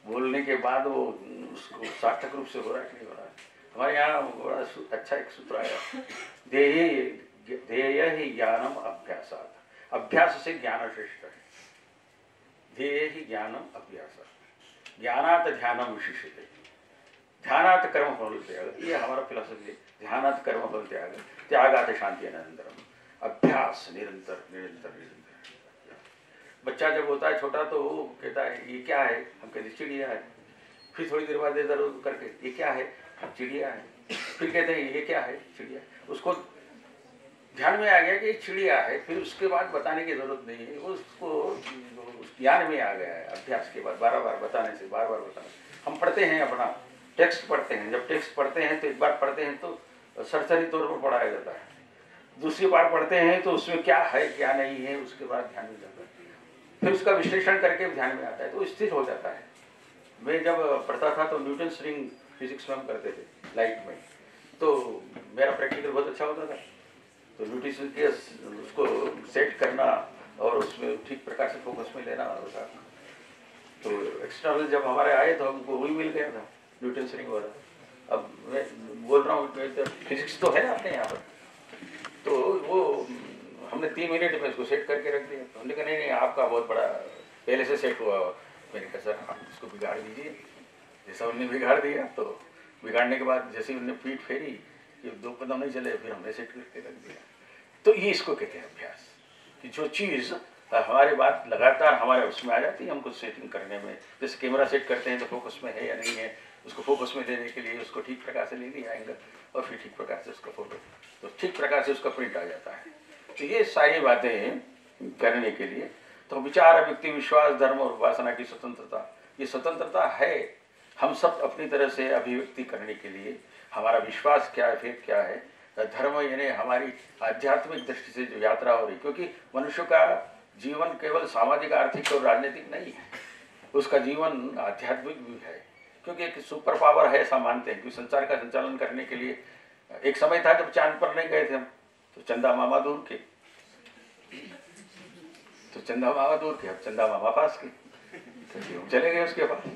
बोलने के बाद वो उसको सार्थक रूप से हो रहा है कि नहीं हो रहा है। हमारे यहाँ बड़ा अच्छा एक सूत्र आया, ध्येय ही ज्ञानम अभ्यासात्, अभ्यास से ज्ञान श्रेष्ठ है। ध्येय ही ज्ञानम अभ्यासात्, ज्ञानात् ध्यानम विशिष्यते, ध्यानात् कर्म फल त्याग, ये हमारा फिलॉसफी है। ध्यानात् कर्म फल त्याग, त्यागात् शांति अनंतरम, अभ्यास निरंतर निरंतर निरंतर। बच्चा जब होता है छोटा तो वो कहता है ये क्या है, हम कहते चिड़िया है। फिर थोड़ी देर बाद इधर करके ये क्या है, चिड़िया है। फिर कहते हैं ये क्या है, चिड़िया। उसको ध्यान में आ गया कि चिड़िया है, फिर उसके बाद बताने की जरूरत नहीं है, उसको ज्ञान में आ गया है। अभ्यास के बाद बार बार बताने से, बार बार बताने से। हम पढ़ते हैं अपना टेक्स्ट पढ़ते हैं, जब टेक्स्ट पढ़ते हैं तो एक बार पढ़ते हैं तो सरसरी तौर पर पढ़ाया जाता है, दूसरी बार पढ़ते हैं तो उसमें क्या है क्या नहीं है उसके बाद ध्यान में जाता है, फिर उसका विश्लेषण करके ध्यान में आता है तो स्थिर हो जाता है। मैं जब पढ़ता था तो न्यूटन रिंग फिजिक्स में हम करते थे लाइट में, तो मेरा प्रैक्टिकल बहुत अच्छा होता था। तो न्यूटन के उसको सेट करना और उसमें ठीक प्रकार से फोकस में लेना होता। तो एक्सटर्नल जब हमारे आए तो हमको वही मिल गया था न्यूटन रिंग वाला। अब मैं बोल रहा हूँ फिजिक्स तो है आपके यहाँ पर, तो वो हमने 3 मिनट में इसको सेट करके रख दिया। तो हमने कहा नहीं आपका बहुत बड़ा पहले से सेट हुआ। मैंने कहा सर आप इसको बिगाड़ दीजिए। जैसा उन्होंने बिगाड़ दिया, तो बिगाड़ने के बाद जैसे ही उन्होंने पीठ फेरी कि 2 कदम नहीं चले, फिर हमने सेट करके रख दिया। तो ये इसको कहते हैं अभ्यास, कि जो चीज़ हमारी बात लगातार हमारे उसमें आ जाती है, हमको सेटिंग करने में। जैसे कैमरा सेट करते हैं तो फोकस में है या नहीं है, उसको फोकस में देने के लिए उसको ठीक प्रकार से ले लिया एंगल, और फिर ठीक प्रकार से उसका फोटो, तो ठीक प्रकार से उसका प्रिंट आ जाता है। तो ये सारी बातें करने के लिए तो विचार, व्यक्ति, विश्वास, धर्म और उपासना की स्वतंत्रता, ये स्वतंत्रता है। हम सब अपनी तरह से अभिव्यक्ति करने के लिए, हमारा विश्वास क्या है, फिर क्या है, धर्म यानी हमारी आध्यात्मिक दृष्टि से जो यात्रा हो रही, क्योंकि मनुष्य का जीवन केवल सामाजिक, आर्थिक और राजनीतिक नहीं है, उसका जीवन आध्यात्मिक भी है। क्योंकि एक सुपर पावर है ऐसा मानते हैं कि संसार का संचालन करने के लिए एक समय था जब चांद पर नहीं गए थे हम, तो चंदा मामा दूर के, तो चंदा मामा दूर के, अब चंदा मामा पास के, तो हम चले गए उसके पास।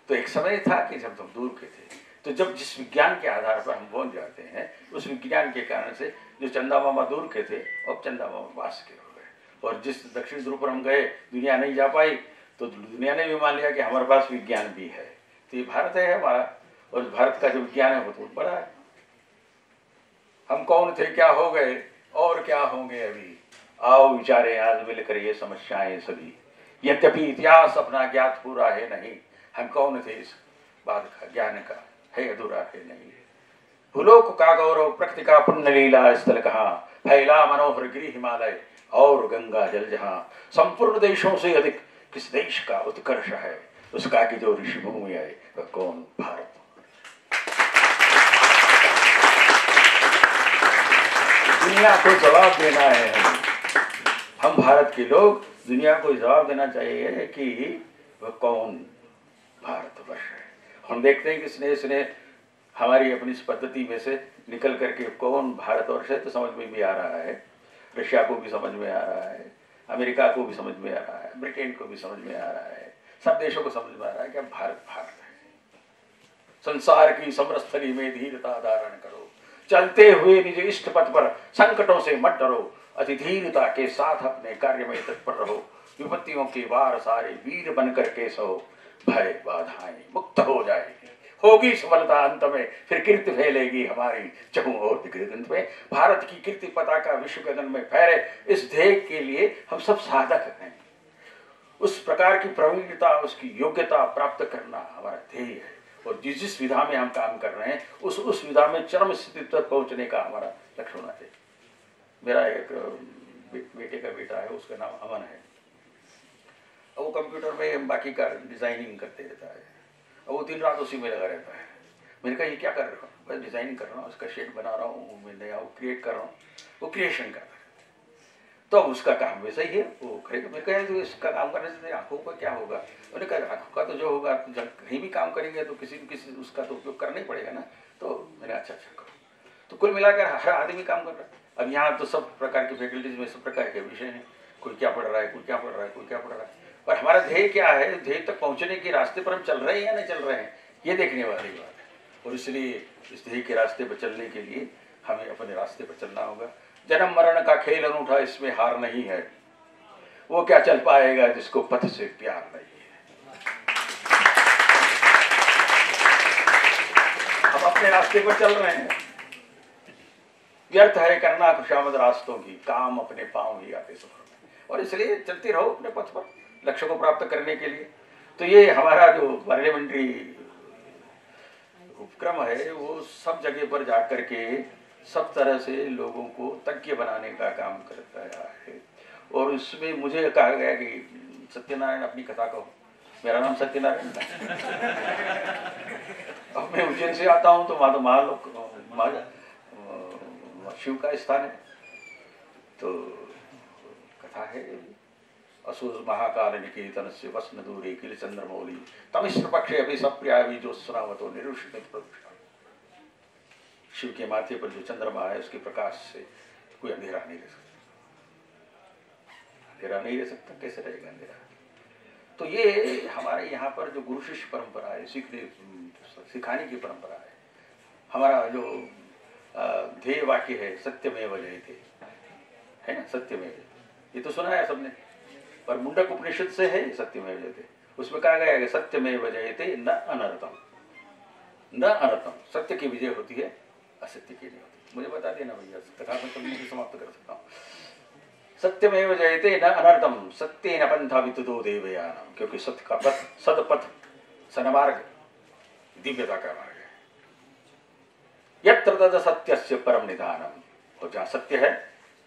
तो एक समय था कि जब हम दूर के थे, तो जब जिस विज्ञान के आधार पर हम पहुंच जाते हैं, उस विज्ञान के कारण से जो चंदा मामा दूर के थे अब चंदा मामा पास के हो गए। और जिस दक्षिण ध्रुव पर हम गए, दुनिया नहीं जा पाई, तो दुनिया ने भी मान लिया कि हमारे पास विज्ञान भी है। तो ये भारत है हमारा, और भारत का जो विज्ञान है वो तो बड़ा है। हम कौन थे, क्या हो गए और क्या होंगे अभी, आओ विचारे आज मिलकर ये समस्याएं सभी। यद्यपि इतिहास अपना ज्ञात पूरा है नहीं, हम कौन थे इस बात का ज्ञान का है अधूरा है नहीं। भूलोक का गौरव, प्रकृति का पुण्य लीला स्थल कहाँ, फैला मनोहर गिरि हिमालय और गंगा जल जहाँ। संपूर्ण देशों से अधिक किस देश का उत्कर्ष है, उसका की जो ऋषि भूमि है वह कौन, भारत। दुनिया को जवाब देना है, हम भारत के लोग दुनिया को जवाब देना चाहिए कि वह कौन भारतवर्ष है। हम देखते हैं कि स्नेह हमारी अपनी इस पद्धति में से निकल करके कौन भारतवर्ष है, तो समझ में भी आ रहा है, रशिया को भी समझ में आ रहा है, अमेरिका को भी समझ में आ रहा है, ब्रिटेन को भी समझ में आ रहा है, सब देशों को समझ में आ रहा है कि भारत भारत है। संसार की समरस्थली में धीरता धारण करो, चलते हुए निज इष्ट पथ पर संकटों से मत डरो, अति धीरता के साथ अपने कार्य में तत्पर रहो। विपत्तियों के वार सारे वीर बन करके सो, भय बाधाएं मुक्त हो जाएगी, होगी सफलता अंत में, फिर कीर्ति फैलेगी हमारी चहुं ओर दिगंत में। भारत की कीर्ति पताका विश्व गगन में फहरे, इस ध्येय के लिए हम सब साधक हैं। उस प्रकार की प्रवीणता, उसकी योग्यता प्राप्त करना हमारा ध्येय है, और जिस जिस विधा में हम काम कर रहे हैं उस विधा में चरम स्थिति तक पहुंचने का हमारा लक्ष्य होना चाहिए। मेरा एक बेटे का बेटा है, उसका नाम अमन है। वो कंप्यूटर में बाकी का डिजाइनिंग करते रहता है और वो दिन रात उसी में लगा रहता है। मैंने कहा ये क्या कर रहा हूँ? बस डिजाइनिंग कर रहा हूँ, उसका शेड बना रहा हूँ, मैं नया क्रिएट कर रहा हूँ। वो क्रिएशन कर रहा है तो अब उसका काम वैसा ही है, वो करेगा। मैं कह तो इसका काम करने से आंखों का क्या होगा? उन्होंने कहा आंखों का तो जो होगा, जब कहीं भी काम करेंगे तो किसी न किसी उसका तो उपयोग करना ही पड़ेगा ना। तो मैंने अच्छा करो। तो कुल मिलाकर हर आदमी काम कर रहा है। अब यहाँ तो सब प्रकार की फैकल्टीज में सब प्रकार के विषय हैं, कोई क्या पढ़ रहा है, कोई क्या पढ़ रहा है, कोई क्या पढ़ रहा है। और हमारा ध्येय क्या है? ध्येय तक पहुँचने के रास्ते पर हम चल रहे हैं या नहीं चल रहे हैं, ये देखने वाली बात है। और इसलिए इस ध्येय के रास्ते पर चलने के लिए हमें अपने रास्ते पर चलना होगा। जन्म मरण का खेल अनूठा, इसमें हार नहीं है। वो क्या चल पाएगा जिसको पथ से प्यार नहीं है। हम अपने रास्ते पर चल रहे हैं। व्यर्थ है करना खुशामद रास्तों की, काम अपने पांव ही आते सफर में। और इसलिए चलते रहो अपने पथ पर लक्ष्य को प्राप्त करने के लिए। तो ये हमारा जो पार्लियामेंट्री उपक्रम है वो सब जगह पर जाकर के सब तरह से लोगों को तज्ञ बनाने का काम करता है। और उसमें मुझे कहा गया कि सत्यनारायण अपनी कथा कहो। मेरा नाम सत्यनारायण है। अब मैं उज्जैन से आता हूँ तो वहाँ तो शिव का स्थान है। तो कथा है असुर महाकाल निकेतन से वस्न दूरे किल चंद्रमौली तमिश्र पक्षे अभी सप्रियावी जो सुनावतो निरुषित प्रदूषण। शिव के माथे पर जो चंद्रमा है उसके प्रकाश से कोई अंधेरा नहीं रह सकता। अंधेरा नहीं रह सकता, कैसे रहेगा अंधेरा? तो ये हमारे यहाँ पर जो गुरु शिष्य परंपरा है, सिखाने की परंपरा है। हमारा जो ध्येय वाक्य है सत्यमेव जयते, है ना? सत्यमेव, ये तो सुना है सबने। पर मुंडक उपनिषद से है सत्यमेव जयते। उसमें कहा गया है सत्यमेव जयते न अनर्थम, न अनर्थम। सत्य की विजय होती है, असत्य की नहीं होती। मुझे बता देना भैया, कथा में कभी नहीं समाप्त कर सकता हूँ। सत्यमेव जयते न अनर्थम सत्येन पंथा वितुतो देवयानम। क्योंकि सत्य का पथ, सदपथ, सन्मार्ग दिव्यता का मार्ग है। यत्र तद सत्यस्य परम निधानम। और जहाँ सत्य है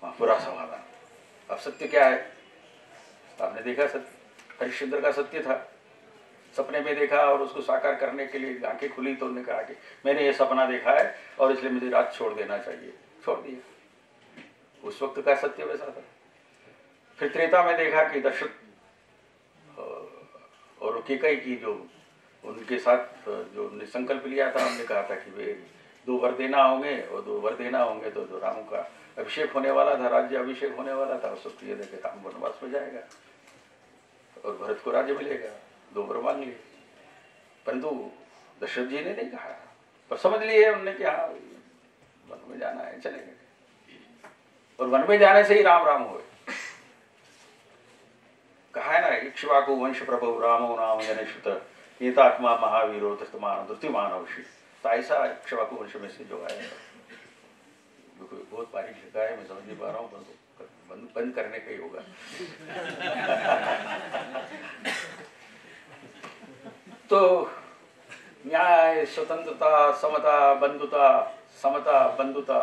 वहाँ पूरा समाधान। अब सत्य क्या है? आपने देखा सत्य हरिश्चंद्र का सत्य था। सपने में देखा और उसको साकार करने के लिए आंखें खुली तो उन्होंने कहा कि मैंने ये सपना देखा है और इसलिए मुझे रात छोड़ देना चाहिए। छोड़ दिया। उस वक्त का सत्य वैसा था। फिर त्रेता में देखा कि दशरथ और कैकेयी की जो उनके साथ जो संकल्प लिया था, हमने कहा था कि वे 2 वर देना होंगे और 2 वर देना होंगे तो राम का अभिषेक होने वाला था, राज्य अभिषेक होने वाला था। उस वक्त ये देखे राम वनवास में जाएगा और भरत को राज्य मिलेगा। 2 वर मांग लिए, परंतु दशरथ जी ने नहीं कहा। पर समझ लिए उन्होंने कि हाँ वन में जाना है, चलेंगे। और वन में जाने से ही राम राम हुए। कहा है ना, इक्ष्वाकु वंश प्रभु रामो नाम जनेश्रुत नेतात्मा महावीरो तस्तमान धृतिमान अवश्य। तो ऐसा इक्ष्वाकु वंश में से जो आया बहुत बारीक लिखा है, मैं समझ नहीं पा रहा हूँ, बंद करने का ही होगा। तो न्याय, स्वतंत्रता, समता, बंधुता, समता, बंधुता,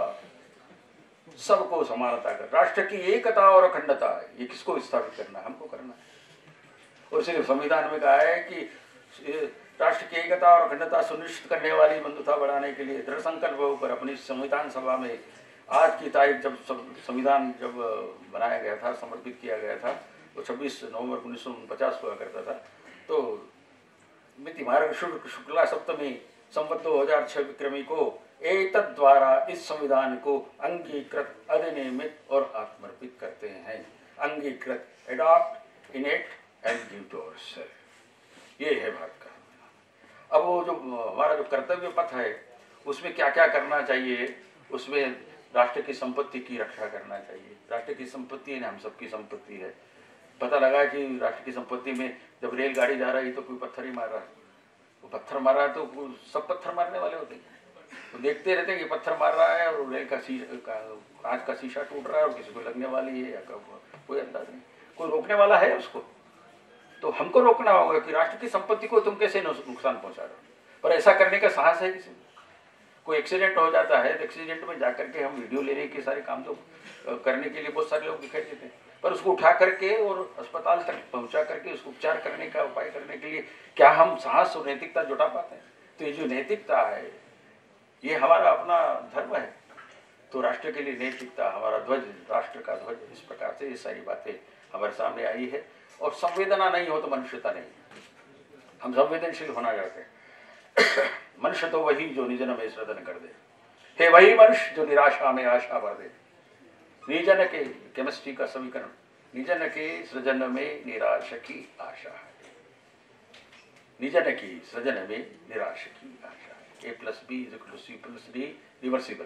सबको समानता कर, राष्ट्र की एकता और अखंडता, ये किसको स्थापित करना है? हमको करना है। और सिर्फ संविधान में कहा है कि राष्ट्र की एकता और अखंडता सुनिश्चित करने वाली बंधुता बढ़ाने के लिए दृढ़ संकल्प होकर अपनी संविधान सभा में आज की तारीख जब संविधान जब बनाया गया था, समर्पित किया गया था, वो 26 नवंबर 1949 हुआ करता था। तो मिति मार्ग शुक्ला सप्तमी संवत 2006 विक्रमी को एतद् द्वारा इस संविधान को अंगीकृत, अधिनियमित और आत्मर्पित करते हैं। अंगीकृत, adopt, enact and give to ourselves. ये है भारत का। अब वो जो हमारा जो कर्तव्य पथ है उसमें क्या क्या करना चाहिए? उसमें राष्ट्र की संपत्ति की रक्षा करना चाहिए। राष्ट्र की संपत्ति है, हम सबकी संपत्ति है। पता लगा कि राष्ट्र की संपत्ति में जब रेलगाड़ी जा रही तो कोई पत्थर ही मार रहा है, वो पत्थर मार रहा है तो सब पत्थर मारने वाले होते हैं। तो देखते रहते हैं कि पत्थर मार रहा है और रेल का कांच का शीशा टूट रहा है और किसी को लगने वाली है या कोई अंदाज नहीं, कोई रोकने वाला है उसको। तो हमको रोकना होगा कि राष्ट्र की संपत्ति को तुम कैसे नुकसान पहुंचा रहे हो। पर ऐसा करने का साहस है किसी में? कोई एक्सीडेंट हो जाता है तो एक्सीडेंट में जाकर के हम वीडियो लेने के सारे काम तो करने के लिए बहुत सारे लोग दिखाई देते हैं, पर उसको उठा करके और अस्पताल तक पहुंचा करके उसको उपचार करने का उपाय करने के लिए क्या हम साहस और नैतिकता जुटा पाते हैं? तो ये जो नैतिकता है ये हमारा अपना धर्म है। तो राष्ट्र के लिए नैतिकता, हमारा ध्वज, राष्ट्र का ध्वज, इस प्रकार से ये सारी बातें हमारे सामने आई है। और संवेदना नहीं हो तो मनुष्यता नहीं। हम संवेदनशील होना चाहते हैं। मनुष्य तो वही जो निजन में सृजन कर दे, हे वही मनुष्य जो निराशा में आशा भर दे। निजन के केमिस्ट्री का समीकरण, निजन के सृजन में निराश की आशा है। निजन की सृजन में निराश की आशा है। A+B=C+D reversible.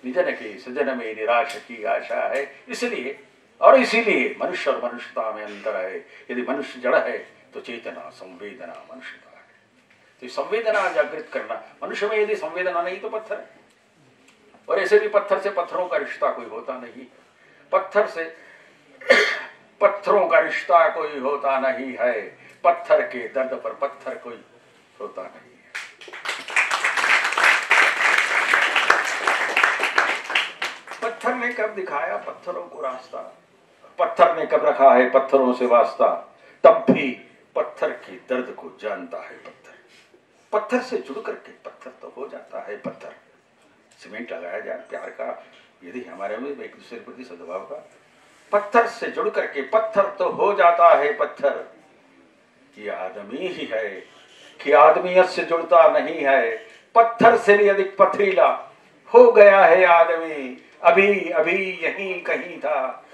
निजन के सृजन में निराश की आशा है। इसलिए और इसीलिए मनुष्य और मनुष्यता में अंतर है। यदि मनुष्य जड़ है तो चेतना, संवेदना मनुष्यता है। तो संवेदना जागृत करना, मनुष्य में यदि संवेदना नहीं तो पत्थर है। और ऐसे भी पत्थर से पत्थरों का रिश्ता कोई होता नहीं। पत्थर से पत्थरों का रिश्ता कोई होता नहीं है। पत्थर के दर्द पर पत्थर कोई होता नहीं है। पत्थर ने कब दिखाया पत्थरों को रास्ता? पत्थर ने कब रखा है पत्थरों से वास्ता? तब भी पत्थर के दर्द को जानता है पत्थर। पत्थर से जुड़ करके पत्थर तो हो जाता है पत्थर। सीमेंट लगाया जाए प्यार का, यदि हमारे में एक दूसरे के प्रति सद्भाव का, पत्थर से जुड़ करके पत्थर तो हो जाता है पत्थर। ये आदमी ही है कि आदमियत से जुड़ता नहीं है। पत्थर से भी अधिक पथरीला हो गया है आदमी। अभी अभी यहीं कहीं था,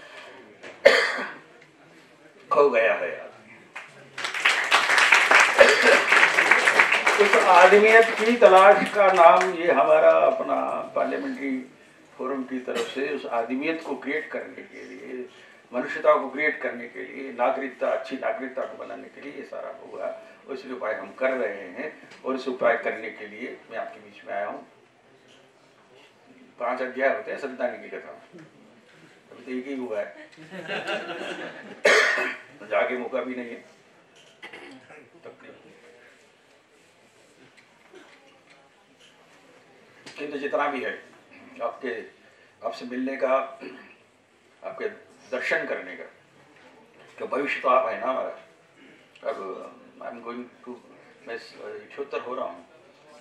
खो गया है आदमी। उस आदमियत की तलाश का नाम ये हमारा अपना पार्लियामेंट्री फोरम की तरफ से उस आदमियत को क्रिएट करने के लिए, मनुष्यता को क्रिएट करने के लिए, नागरिकता, अच्छी नागरिकता को बनाने के लिए ये सारा होगा। और इसलिए उपाय हम कर रहे हैं। और इस उपाय करने के लिए मैं आपके बीच में आया हूँ। 5 अध्याय होते हैं संतान की कथा, अभी तो एक ही हुआ है। जाके मौका भी नहीं है। किंतु जितना भी है आपसे मिलने का, आपके दर्शन करने का, तो भविष्य तो आप है ना हमारा। अब आई एम गोइंग टू, मैं 78 हो रहा हूँ।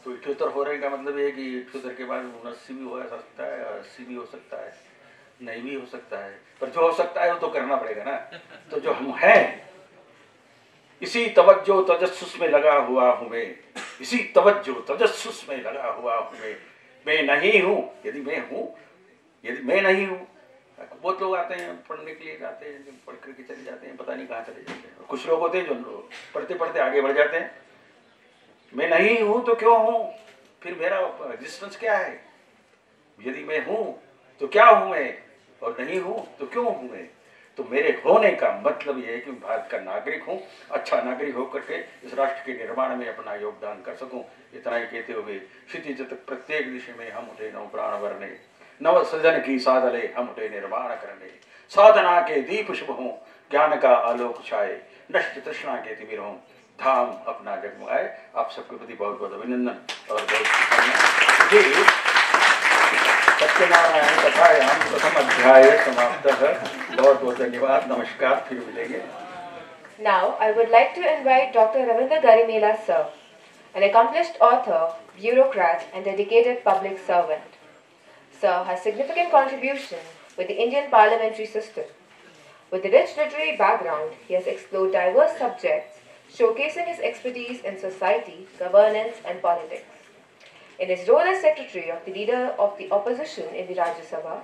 तो 78 होने का मतलब ये कि 78 के बाद 79 भी हो सकता है, 80 भी हो सकता है, नहीं भी हो सकता है। पर जो हो सकता है वो तो करना पड़ेगा ना। तो जो हम हैं, इसी तवज्जो तजस्सुस में लगा हुआ हूँ मैं। इसी तवज्जो तजस्सुस में लगा हुआ हूँ मैं नहीं हूँ। यदि मैं हूँ, यदि मैं नहीं हूँ। बहुत लोग आते हैं पढ़ने के लिए, जाते हैं, पढ़ करके चले जाते हैं, पता नहीं कहाँ चले जाते हैं। कुछ लोग होते हैं जो पढ़ते पढ़ते आगे बढ़ जाते हैं। मैं नहीं हूँ तो क्यों हूँ? फिर मेरा एग्जिस्टेंस क्या है? यदि मैं हूँ तो क्या हूँ मैं, और नहीं हूँ तो क्यों हूँ मैं? तो मेरे होने का मतलब यह है कि मैं भारत का नागरिक हूँ। अच्छा नागरिक होकर के इस राष्ट्र के निर्माण में अपना योगदान कर सकूँ। इतना ही कहते हुए क्षितिज तक प्रत्येक दिशा में हम उठे नव प्राण भरने, नव सृजन की साधले हम उठे निर्माण करने। साधना के दीप शुभ हों, ज्ञान का आलोक छाए, नष्ट तृष्णा के तिमिर हों, धाम अपना जगमगाए। आप सबके प्रति बहुत बहुत अभिनंदन और बहुत सत्यनारायण कथायाम प्रथम अध्याय समाप्तः। बहुत बहुत धन्यवाद, नमस्कार, फिर मिलेंगे। Now, I would like to invite Dr. Ravindra Garimela sir, an accomplished author, bureaucrat and dedicated public servant. Sir has significant contribution with the Indian parliamentary system. With a rich literary background, he has explored diverse subjects, showcasing his expertise in society, governance and politics. In his role as secretary of the leader of the opposition in the Rajya Sabha,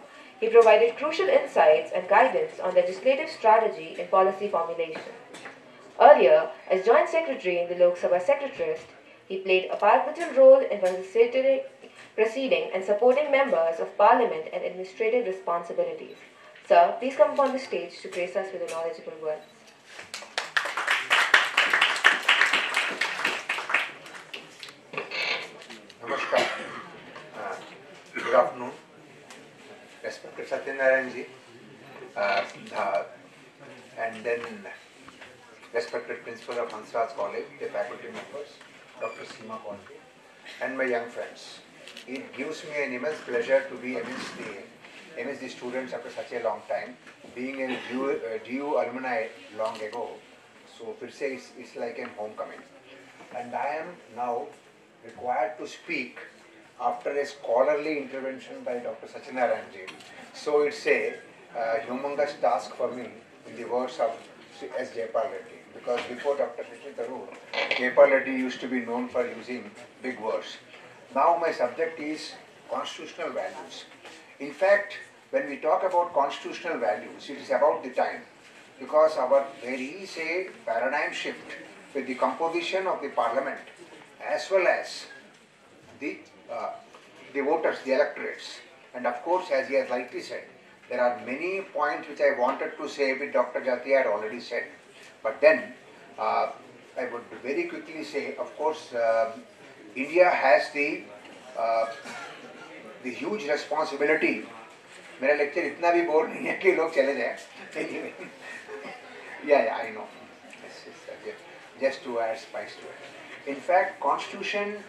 he provided crucial insights and guidance on legislative strategy and policy formulation. Earlier, as joint secretary in the Lok Sabha Secretariat, he played a pivotal role in facilitating proceeding and supporting members of parliament and administrative responsibilities. Sir, please come upon the stage to grace us with your knowledgeable words. Namaskar. Good afternoon. Respected Satyanarayan ji, and then respected principal of Hansraj College, the faculty members, Dr. Seema Kondke, and my young friends. It gives me an immense pleasure to be amidst the students after such a long time, being a DU alumni long ago. So it's like a homecoming. And I am now required to speak after a scholarly intervention by Dr. Satyanarayan Ji. So it's a humongous task for me, in the words of S. Jayapal Reddy. Because before Dr. Shashi Tharoor, Jayapal Reddy used to be known for using big words. Now my subject is constitutional values. In fact, when we talk about constitutional values, it is about the time. Because there is a paradigm shift with the composition of the parliament as well as the voters, the electorates. And of course, as he has rightly said, there are many points which I wanted to say, which Dr. Jatia had already said. But then, I would very quickly say, of course, India has the huge responsibility. मेरा lecture इतना भी bore नहीं है कि लोग चले जाएं. Anyway, yeah, I know. Just to add spice to it. In fact, Constitution,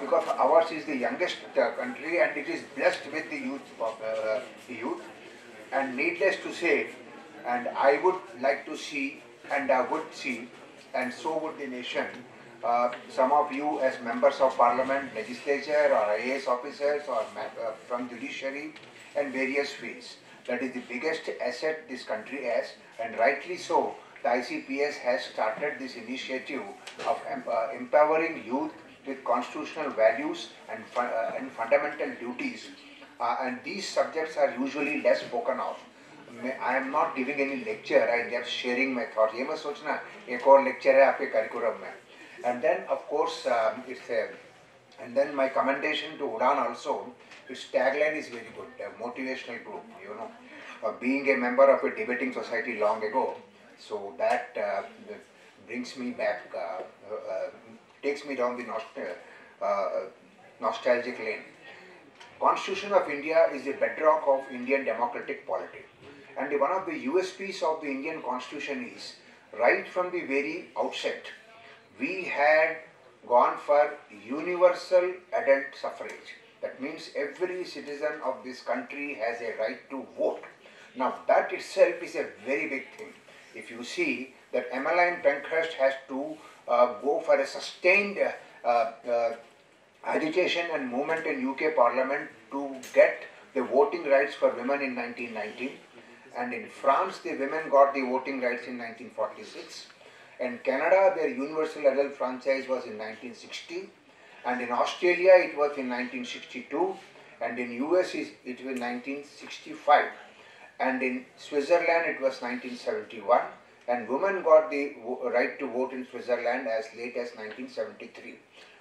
because ours is the youngest country and it is blessed with the youth, and needless to say, and I would like to see, and I would see, and so would the nation, some of you as members of parliament, legislature, or IAS officers, or from judiciary, and various fields. That is the biggest asset this country has, and rightly so. The ICPS has started this initiative of empowering youth with constitutional values and fundamental duties. And these subjects are usually less spoken of. I am not giving any lecture, I am just sharing my thoughts. ये मत सोचना एक और lecture है आपके curriculum में. And then of course and then my commendation to Udan also. Its tagline is very good, a motivational group. You know, being a member of a debating society long ago, so that brings me back, takes me down the nostalgic lane. Constitution of India is the bedrock of Indian democratic polity. And one of the USPs of the Indian Constitution is, right from the very outset, we had gone for universal adult suffrage. That means every citizen of this country has a right to vote. Now that itself is a very big thing. If you see that Emmeline Pankhurst has to go for a sustained agitation and movement in UK Parliament to get the voting rights for women in 1919. And in France, the women got the voting rights in 1946. In Canada, their universal adult franchise was in 1960. And in Australia, it was in 1962. And in US, it was in 1965. And in Switzerland, it was 1971. And women got the right to vote in Switzerland as late as 1973.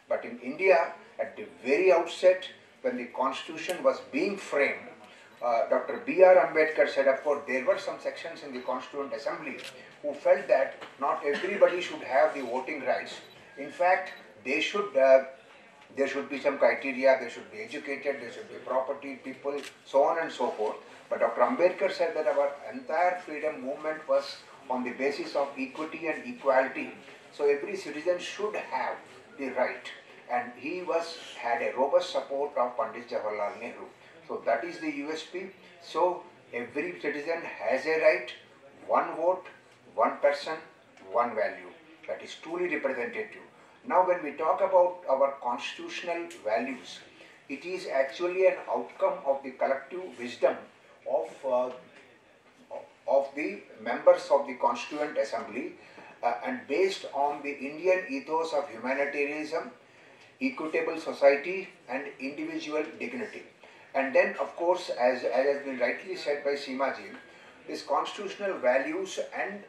But in India, at the very outset, when the constitution was being framed, Dr. B.R. Ambedkar said, of course, there were some sections in the Constituent Assembly who felt that not everybody should have the voting rights. In fact, there should be some criteria, they should be educated, they should be property, people, so on and so forth. But Dr. Ambedkar said that our entire freedom movement was on the basis of equity and equality. So every citizen should have the right. And he had a robust support of Pandit Jawaharlal Nehru. So that is the USP. So every citizen has a right, one vote, one person, one value. That is truly representative. Now when we talk about our constitutional values, it is actually an outcome of the collective wisdom of the members of the Constituent Assembly and based on the Indian ethos of humanitarianism, equitable society and individual dignity. And then of course, as has been rightly said by Seema ji, these constitutional values and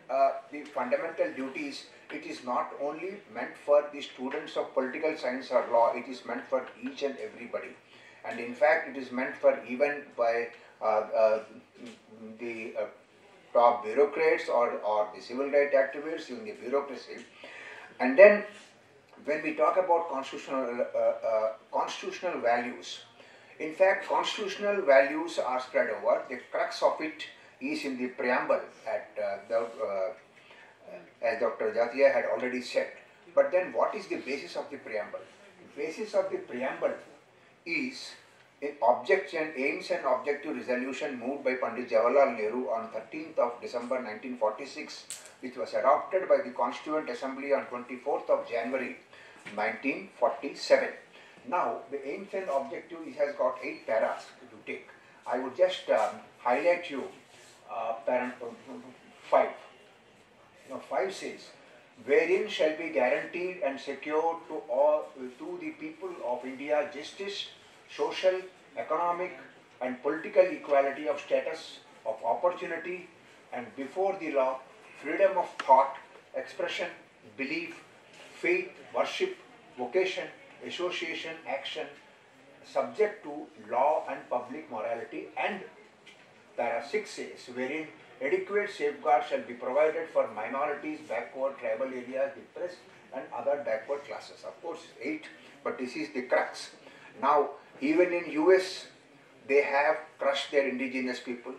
the fundamental duties, it is not only meant for the students of political science or law, it is meant for each and everybody. And in fact, it is meant for even by the top bureaucrats or the civil rights activists in the bureaucracy. And then when we talk about constitutional values, in fact, constitutional values are spread over. The crux of it is in the preamble, as Dr. Jatia had already said. But then what is the basis of the preamble? The basis of the preamble is in objects and aims and objective resolution moved by Pandit Jawaharlal Nehru on 13th of December 1946, which was adopted by the Constituent Assembly on 24th of January 1947. Now, the aims and objective, it has got 8 paras to take. I would just highlight you parent 5. Now, 5 says, wherein shall be guaranteed and secured to the people of India justice, social, economic and political equality of status, of opportunity and before the law, freedom of thought, expression, belief, faith, worship, vocation, association, action, subject to law and public morality. And para 6 says, wherein adequate safeguards shall be provided for minorities, backward, tribal areas, depressed and other backward classes. Of course 8, but this is the crux. Now, even in US, they have crushed their indigenous people,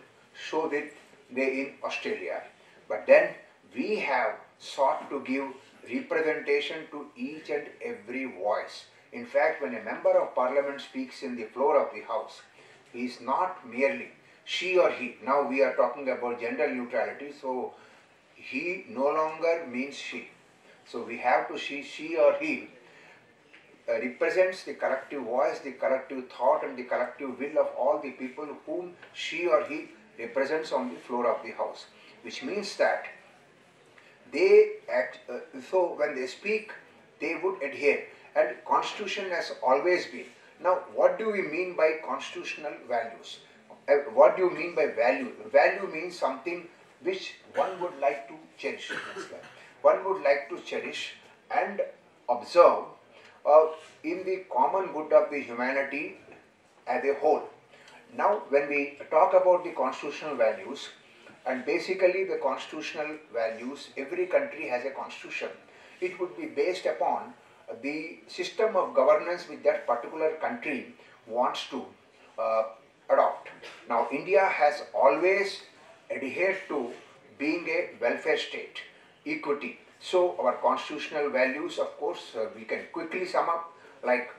so did they in Australia. But then we have sought to give representation to each and every voice. In fact, when a member of parliament speaks in the floor of the house, he is not merely she or he. Now we are talking about gender neutrality, so he no longer means she. So we have to see she or he represents the collective voice, the collective thought and the collective will of all the people whom she or he represents on the floor of the house. Which means that they act, so when they speak, they would adhere. And constitution has always been. Now, what do we mean by constitutional values? What do you mean by value? Value means something which one would like to cherish. One would like to cherish and observe in the common good of the humanity as a whole. Now, when we talk about the constitutional values, and basically the constitutional values, every country has a constitution. It would be based upon the system of governance which that particular country wants to adopt. Now, India has always adhered to being a welfare state, equity. So, our constitutional values, of course, we can quickly sum up like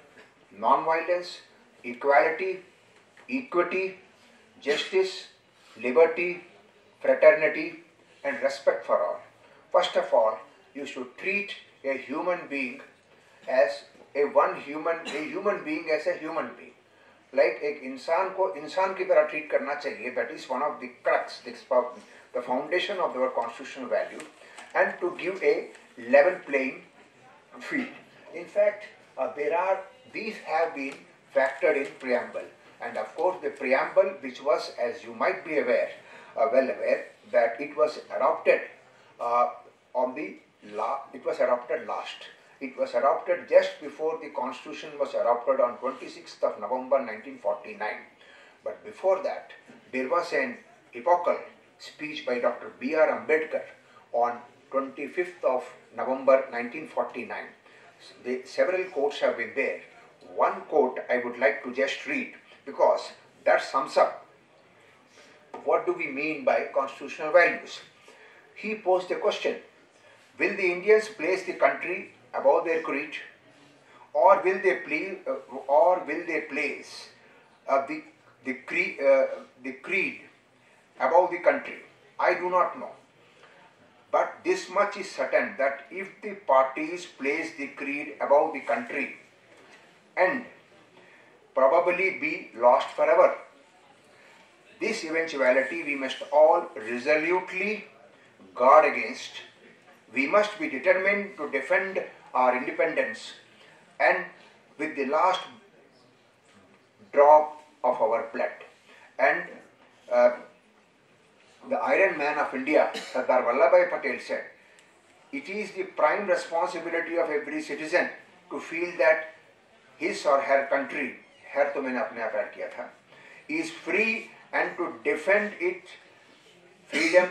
non-violence, equality, equity, justice, liberty, fraternity and respect for all. First of all, you should treat a human being as a human being as a human being. Like एक इंसान को इंसान की तरह treat करना चाहिए. That is one of the crux, the foundation of our constitutional value, and to give a level playing field. In fact, these have been factored in preamble, and of course the preamble, which was, as you might be aware, well aware, that it was adopted it was adopted last. It was adopted just before the Constitution was adopted on 26th of November 1949. But before that, there was an epochal speech by Dr. B.R. Ambedkar on 25th of November 1949. Several quotes have been there. One quote I would like to just read because that sums up what do we mean by constitutional values. He posed a question: will the Indians place the country above their creed, or will they place the creed above the country? I do not know. But this much is certain, that if the parties place the creed above the country and probably be lost forever, this eventuality we must all resolutely guard against. We must be determined to defend our independence and with the last drop of our blood. And the Iron Man of India, Sardar Vallabhbhai Patel, said, it is the prime responsibility of every citizen to feel that his or her country, her to maine apne aap add kiya tha, is free and to defend its freedom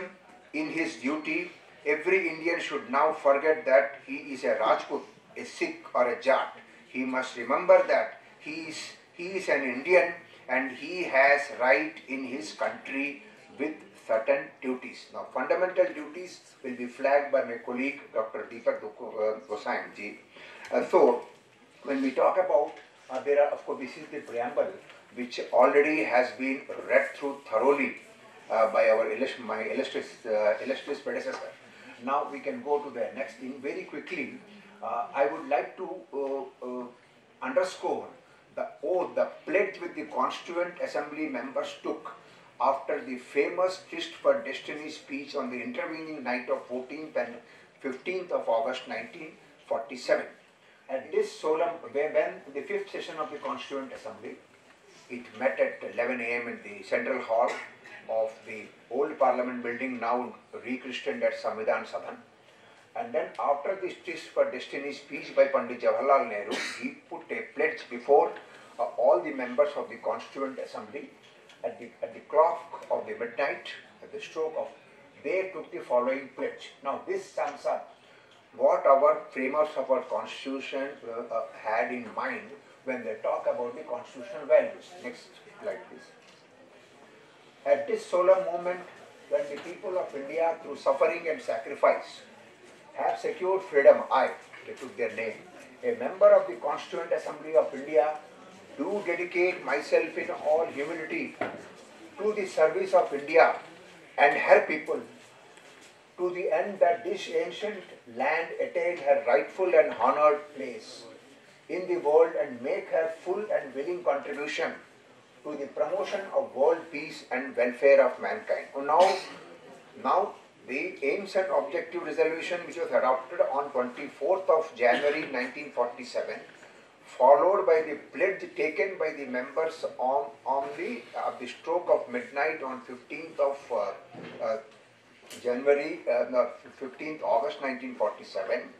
in his duty. Every Indian should now forget that he is a Rajput, a Sikh or a Jat. He must remember that he is an Indian and he has right in his country with certain duties. Now, fundamental duties will be flagged by my colleague Dr. Deepak Gosang ji. So, when we talk about, there are, of course, this is the preamble which already has been read through thoroughly by my illustrious predecessor. Now we can go to the next thing very quickly. I would like to underscore the oath, the pledge which the Constituent Assembly members took after the famous Tryst for Destiny speech on the intervening night of 14th and 15th of August 1947. At this solemn, when the fifth session of the Constituent Assembly, it met at 11 a.m. in the Central Hall of the old Parliament building, now rechristened as Samvidhan Sadan. And then after this Tryst for Destiny speech by Pandit Jawaharlal Nehru, he put a pledge before all the members of the Constituent Assembly. At the clock of the midnight, at the stroke of, they took the following pledge. Now this sums up what our framers of our Constitution had in mind when they talk about the constitutional values. Next slide please. At this solemn moment, when the people of India, through suffering and sacrifice, have secured freedom, they took their name, a member of the Constituent Assembly of India, do dedicate myself in all humility to the service of India and her people, to the end that this ancient land attain her rightful and honored place in the world and make her full and willing contribution to the promotion of world peace and welfare of mankind. Now the aims and objective resolution which was adopted on 24th of January 1947, followed by the pledge taken by the members on the stroke of midnight on 15th of January, 15th August 1947,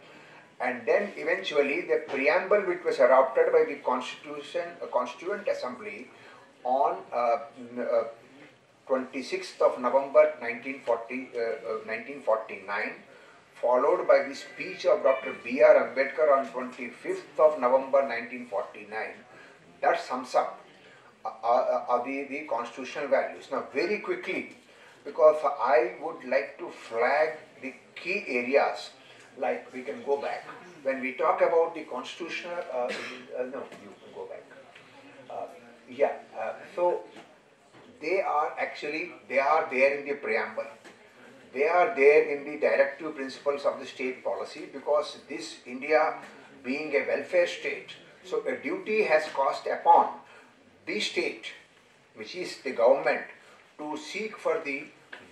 and then eventually the preamble which was adopted by the Constituent Assembly on 26th of November 1949, followed by the speech of Dr. B.R. Ambedkar on 25th of November 1949. That sums up the constitutional values. Now very quickly, because I would like to flag the key areas, like we can go back. When we talk about the constitutional, no, you can go back. So they are there in the preamble. They are there in the directive principles of the state policy, because this India being a welfare state, so a duty has cast upon the state, which is the government, to seek for the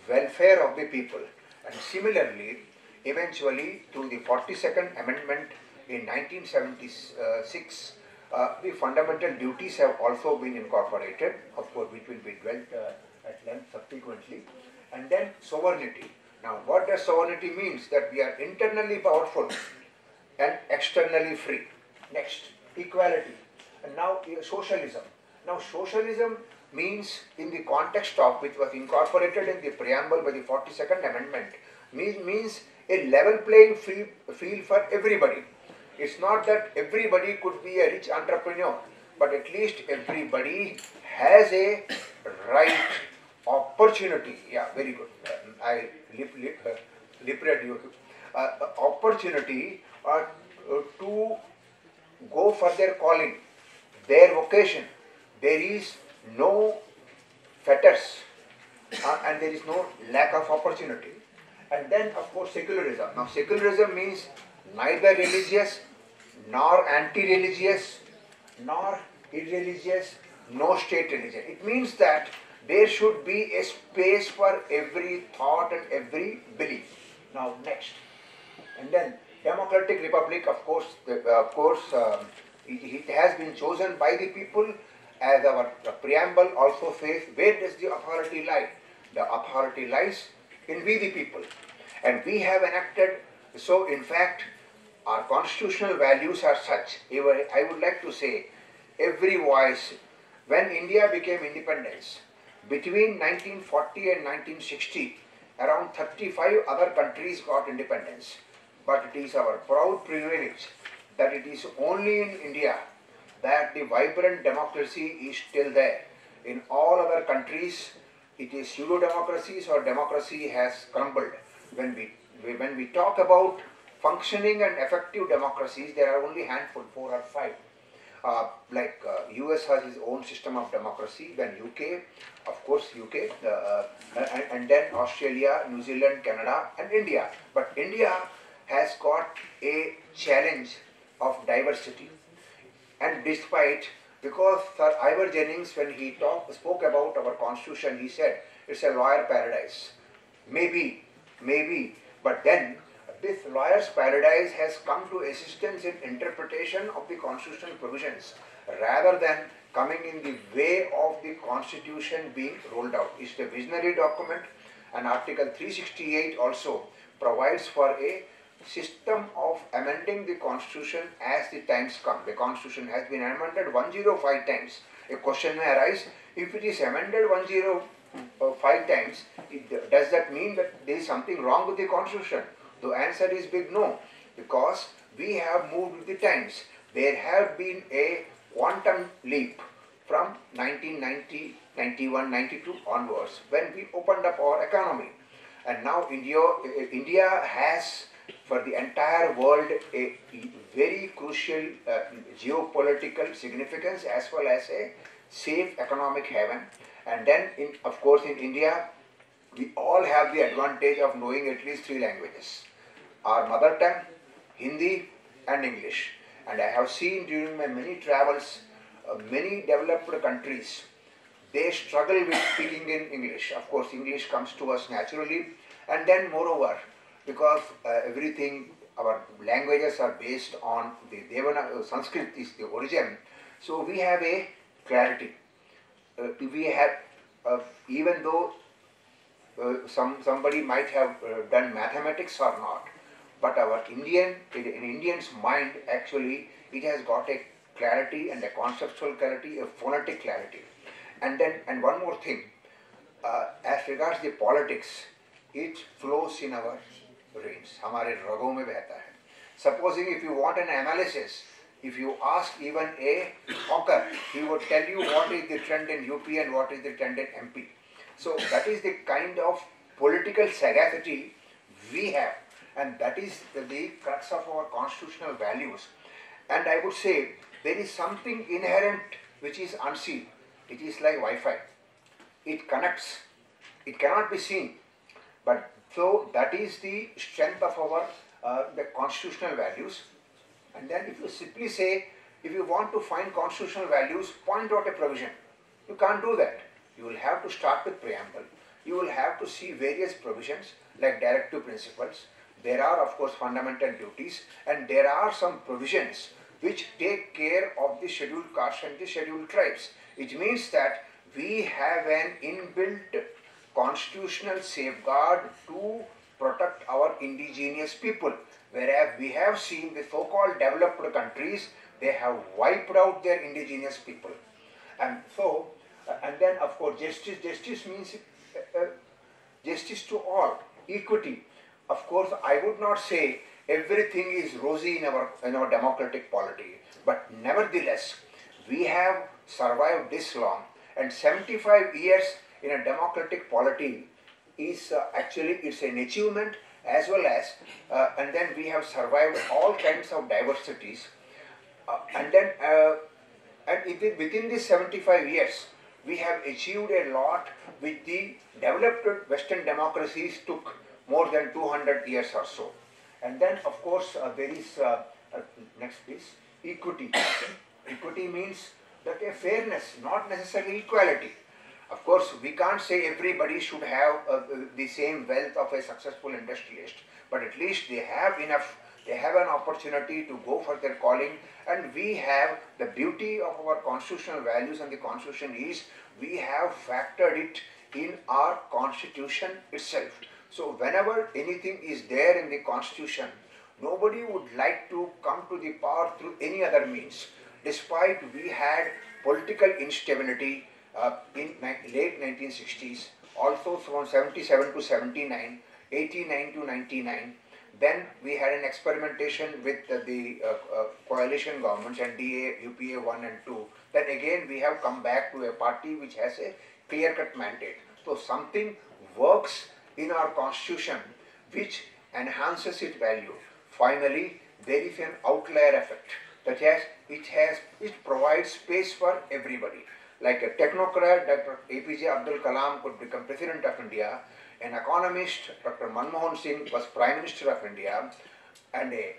welfare of the people. And similarly, eventually through the 42nd Amendment in 1976, the fundamental duties have also been incorporated, of course, which will be dwelt at length subsequently. And then sovereignty. Now what does sovereignty means? That we are internally powerful and externally free. Next, equality. And now socialism. Now socialism means, in the context of which was incorporated in the preamble by the 42nd Amendment, means a level playing field for everybody. It's not that everybody could be a rich entrepreneur, but at least everybody has a right, opportunity. Yeah, very good. I lip read you. Opportunity to go for their calling, their vocation. There is no fetters and there is no lack of opportunity. And then, of course, secularism. Now, secularism means neither religious, nor anti-religious, nor irreligious, no state religion. It means that there should be a space for every thought and every belief. Now, next. And then, democratic republic, of course, it has been chosen by the people, as our preamble also says. Where does the authority lie? The authority lies in we the people. And we have enacted, so in fact, our constitutional values are such. I would like to say, every voice, when India became independence, between 1940 and 1960, around 35 other countries got independence. But it is our proud privilege that it is only in India that the vibrant democracy is still there. In all other countries, it is pseudo-democracies or democracy has crumbled. When we talk about functioning and effective democracies, there are only handful, 4 or 5. US has its own system of democracy, then UK, of course UK, and then Australia, New Zealand, Canada and India. But India has got a challenge of diversity. And despite, because Sir Ivor Jennings, when he spoke about our constitution, he said it's a lawyer paradise. Maybe, but then this lawyer's paradise has come to assistance in interpretation of the constitutional provisions rather than coming in the way of the constitution being rolled out. It's a visionary document, and Article 368 also provides for a system of amending the constitution as the times come. The constitution has been amended 105 times. A question may arise, if it is amended 105 times, does that mean that there is something wrong with the constitution? The answer is big no, because we have moved with the times. There have been a quantum leap from 1990, 91, 92 onwards when we opened up our economy. And now India has for the entire world a very crucial geopolitical significance as well as a safe economic haven. And then of course in India, we all have the advantage of knowing at least 3 languages. Our mother tongue, Hindi and English. And I have seen during my many travels, many developed countries, they struggle with speaking in English. Of course, English comes to us naturally. And then moreover, because everything, our languages are based on the Devanagari, Sanskrit is the origin. So we have a clarity. We have, even though somebody might have done mathematics or not, but in Indian's mind, actually, it has got a clarity and a conceptual clarity, a phonetic clarity. And one more thing, as regards the politics, it flows in our veins, हमारे रगों में बहता है. Supposing if you want an analysis, if you ask even a hawker, he would tell you what is the trend in UP and what is the trend in MP. So that is the kind of political sagacity we have. And that is the crux of our constitutional values. And I would say there is something inherent which is unseen. It is like Wi-Fi. It connects. It cannot be seen. But so that is the strength of our the constitutional values. And then if you simply say, if you want to find constitutional values, point out a provision. You can't do that. You will have to start with preamble. You will have to see various provisions like directive principles. There are, of course, fundamental duties, and there are some provisions which take care of the scheduled castes and the scheduled tribes. It means that we have an inbuilt constitutional safeguard to protect our indigenous people. Whereas we have seen the so-called developed countries, they have wiped out their indigenous people. And so, and then of course justice means justice to all, equity. Of course, I would not say everything is rosy in our democratic polity, but nevertheless, we have survived this long, and 75 years in a democratic polity is actually it's an achievement, as well as and then we have survived all kinds of diversities, and within these 75 years, we have achieved a lot which the developed Western democracies took more than 200 years or so. And then of course there is, next please, equity. Equity means that a fairness, not necessarily equality. Of course, we can't say everybody should have the same wealth of a successful industrialist, but at least they have enough, they have an opportunity to go for their calling, and we have the beauty of our constitutional values, and the constitution is we have factored it in our constitution itself. So whenever anything is there in the constitution, nobody would like to come to the power through any other means. Despite we had political instability in late 1960s, also from 77 to 79, 89 to 99. Then we had an experimentation with the coalition governments, NDA, UPA 1 and 2. Then again we have come back to a party which has a clear-cut mandate. So something works in our constitution which enhances its value. Finally, there is an outlier effect that it provides space for everybody. Like a technocrat, Dr. APJ Abdul Kalam could become President of India. An economist, Dr. Manmohan Singh was Prime Minister of India, and a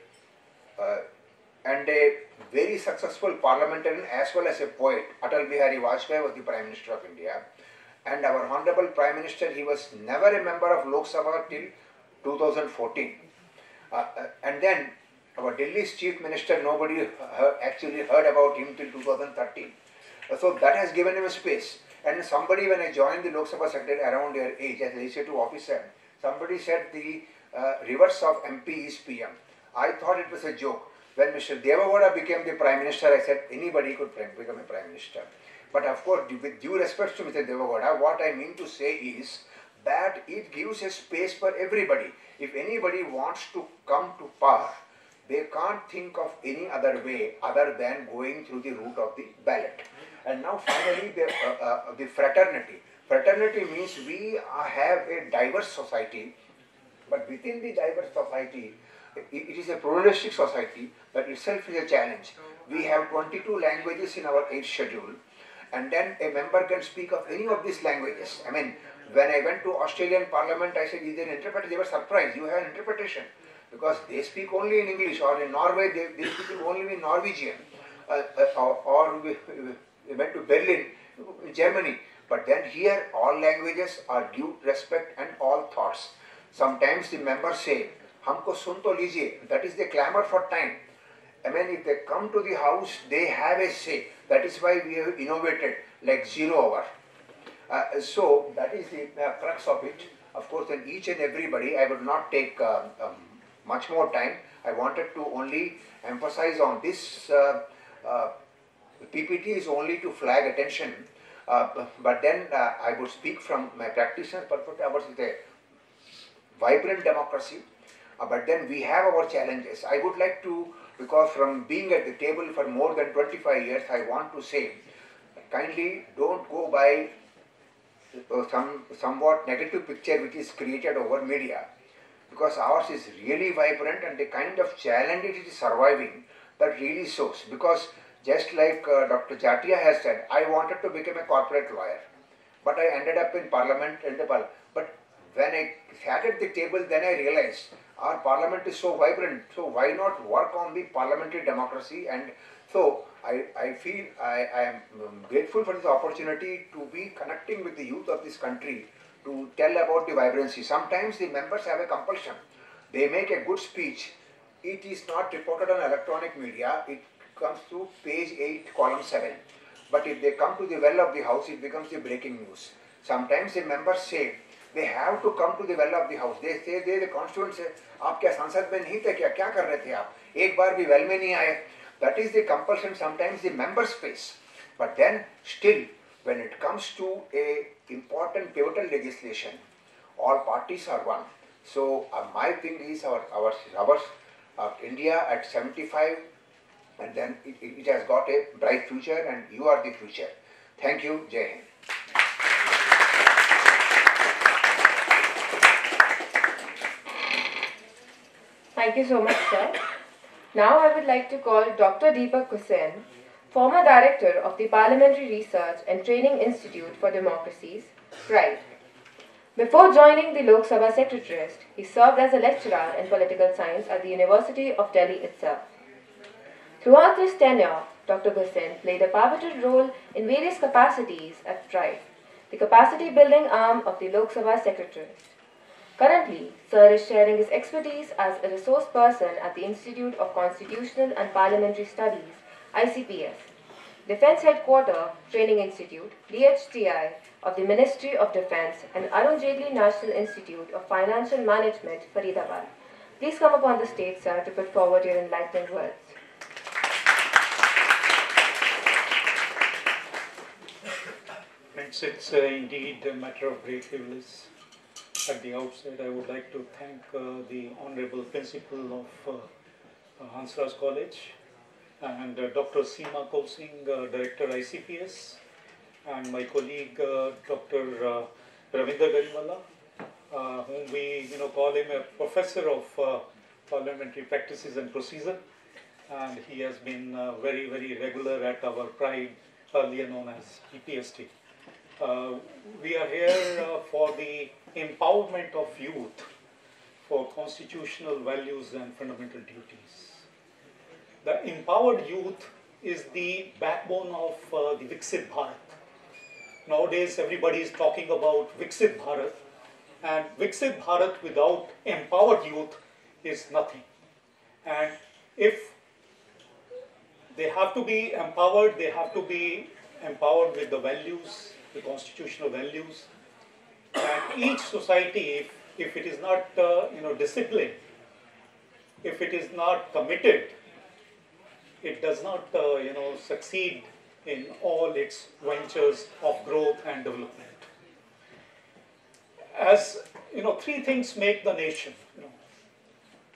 very successful parliamentarian as well as a poet, Atal Bihari Vajpayee, was the Prime Minister of India. And our Honorable Prime Minister, he was never a member of Lok Sabha till 2014. And then our Delhi's Chief Minister, nobody actually heard about him till 2013. So that has given him a space. And somebody, when I joined the Lok Sabha Secretary around their age as legislative officer, somebody said the reverse of MP is PM. I thought it was a joke. When Mr. Devagowda became the Prime Minister, I said anybody could become a Prime Minister. But of course, with due respect to Mr. Devagowda, what I mean to say is that it gives a space for everybody. If anybody wants to come to power, they can't think of any other way other than going through the route of the ballot. And now finally, the fraternity. Fraternity means we have a diverse society, but within the diverse society, it is a pluralistic society that itself is a challenge. We have 22 languages in our 8th schedule, and then a member can speak of any of these languages. I mean, when I went to Australian Parliament, I said, is there an interpreter? They were surprised, you have an interpretation. Because they speak only in English, or in Norway, they speak only in Norwegian. Or we went to Berlin, Germany. But then here, all languages are due respect and all thoughts. Sometimes the members say, "Humko sun to lijiye." That is the clamor for time. I mean, if they come to the house, they have a say. That is why we have innovated like 0 hour. So that is the crux of it. Of course, then each and everybody, I would not take much more time. I wanted to only emphasize on this. PPT is only to flag attention, but then I would speak from my practitioner perspective. Ours is a vibrant democracy, but then we have our challenges. I would like to, because from being at the table for more than 25 years, I want to say, kindly don't go by somewhat negative picture which is created over media, because ours is really vibrant, and the kind of challenge it is surviving that really shows. Because just like Dr. Jatia has said, I wanted to become a corporate lawyer, but I ended up in parliament. But when I sat at the table, then I realized our parliament is so vibrant, so why not work on the parliamentary democracy? And so I feel I am grateful for this opportunity to be connecting with the youth of this country to tell about the vibrancy. Sometimes the members have a compulsion. They make a good speech. It is not reported on electronic media. It comes through page 8, column 7. But if they come to the well of the house, it becomes the breaking news. Sometimes the members say, they have to come to the well of the house. They say, the constituents say, आप क्या संसद में नहीं थे क्या? क्या कर रहे थे आप? एक बार भी well में नहीं आए. That is the compulsion sometimes the members face. But then still, when it comes to a important pivotal legislation, all parties are one. So my thing is our India at 75, and then it has got a bright future, and you are the future. Thank you. Jai Hind. Thank you so much, sir. Now I would like to call Dr. Deepak Hussain, former director of the Parliamentary Research and Training Institute for Democracies, PRIDE. Before joining the Lok Sabha Secretariat, he served as a lecturer in political science at the University of Delhi itself. Throughout his tenure, Dr. Hussain played a pivotal role in various capacities at PRIDE, the capacity building arm of the Lok Sabha Secretariat. Currently, Sir is sharing his expertise as a resource person at the Institute of Constitutional and Parliamentary Studies, ICPS, Defence Headquarter Training Institute, DHTI, of the Ministry of Defence, and Arun Jaitley National Institute of Financial Management, Faridabad. Please come upon the stage, sir, to put forward your enlightening words. It's indeed a matter of great privilege. At the outset, I would like to thank the Honorable Principal of Hansraj College and Dr. Seema Kaur Singh, Director ICPS, and my colleague Dr. Ravinder Garimalla, whom we call him a professor of parliamentary practices and procedure, and he has been very, very regular at our Pride, earlier known as PPST. We are here for the empowerment of youth for constitutional values and fundamental duties. The empowered youth is the backbone of the Viksit Bharat. Nowadays, everybody is talking about Viksit Bharat, and Viksit Bharat without empowered youth is nothing. And if they have to be empowered, they have to be empowered with the values, the constitutional values. And each society, if it is not disciplined, if it is not committed, it does not succeed in all its ventures of growth and development. As three things make the nation: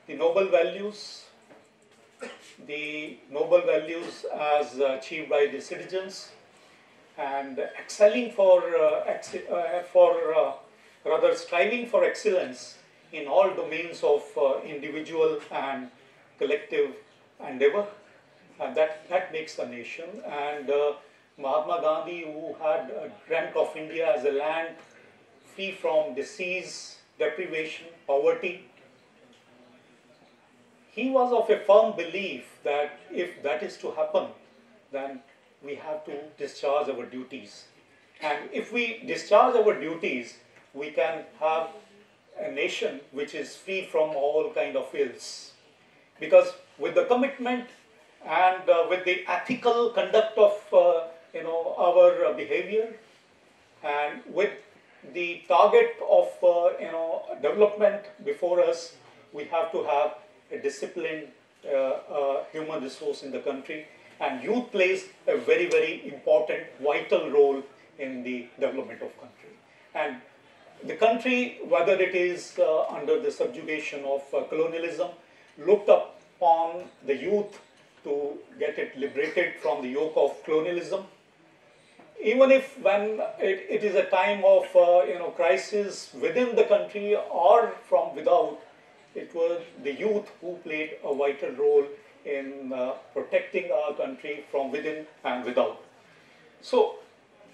the noble values as achieved by the citizens, and excelling rather striving for excellence in all domains of individual and collective endeavor. And that makes the nation. And Mahatma Gandhi, who had dreamt of India as a land free from disease, deprivation, poverty, he was of a firm belief that if that is to happen, then we have to discharge our duties. And if we discharge our duties, we can have a nation which is free from all kind of ills. Because with the commitment and with the ethical conduct of our behavior, and with the target of development before us, we have to have a disciplined human resource in the country, and youth plays a very, very important, vital role in the development of country. And the country, whether it is under the subjugation of colonialism, looked upon the youth to get it liberated from the yoke of colonialism. Even if when it is a time of crisis within the country or from without, it was the youth who played a vital role in protecting our country from within and without. So,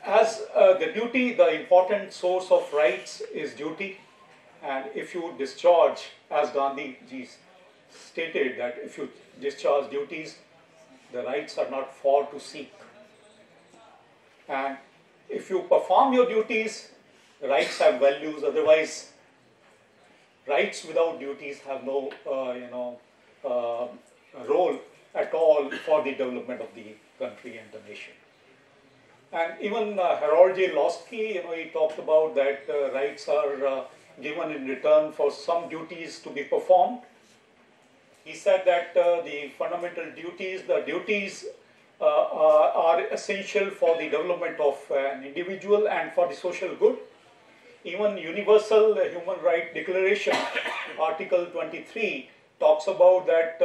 as the duty, the important source of rights is duty, and if you discharge, as Gandhi ji stated, that if you discharge duties, the rights are not for to seek. And if you perform your duties, rights have values. Otherwise, rights without duties have no role at all for the development of the country and the nation. And even Harold J. Laski, he talked about that rights are given in return for some duties to be performed. He said that the fundamental duties, are essential for the development of an individual and for the social good. Even Universal Human Rights Declaration, Article 23, talks about that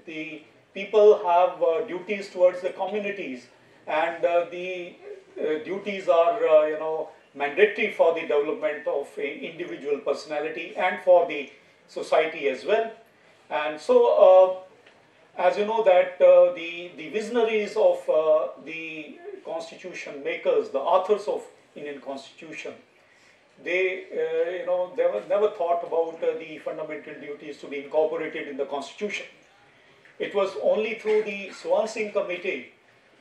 the people have duties towards the communities, and the duties are mandatory for the development of an individual personality and for the society as well. And so, as you know that the visionaries of the constitution makers, the authors of Indian Constitution, they never thought about the fundamental duties to be incorporated in the Constitution. It was only through the Swan Singh Committee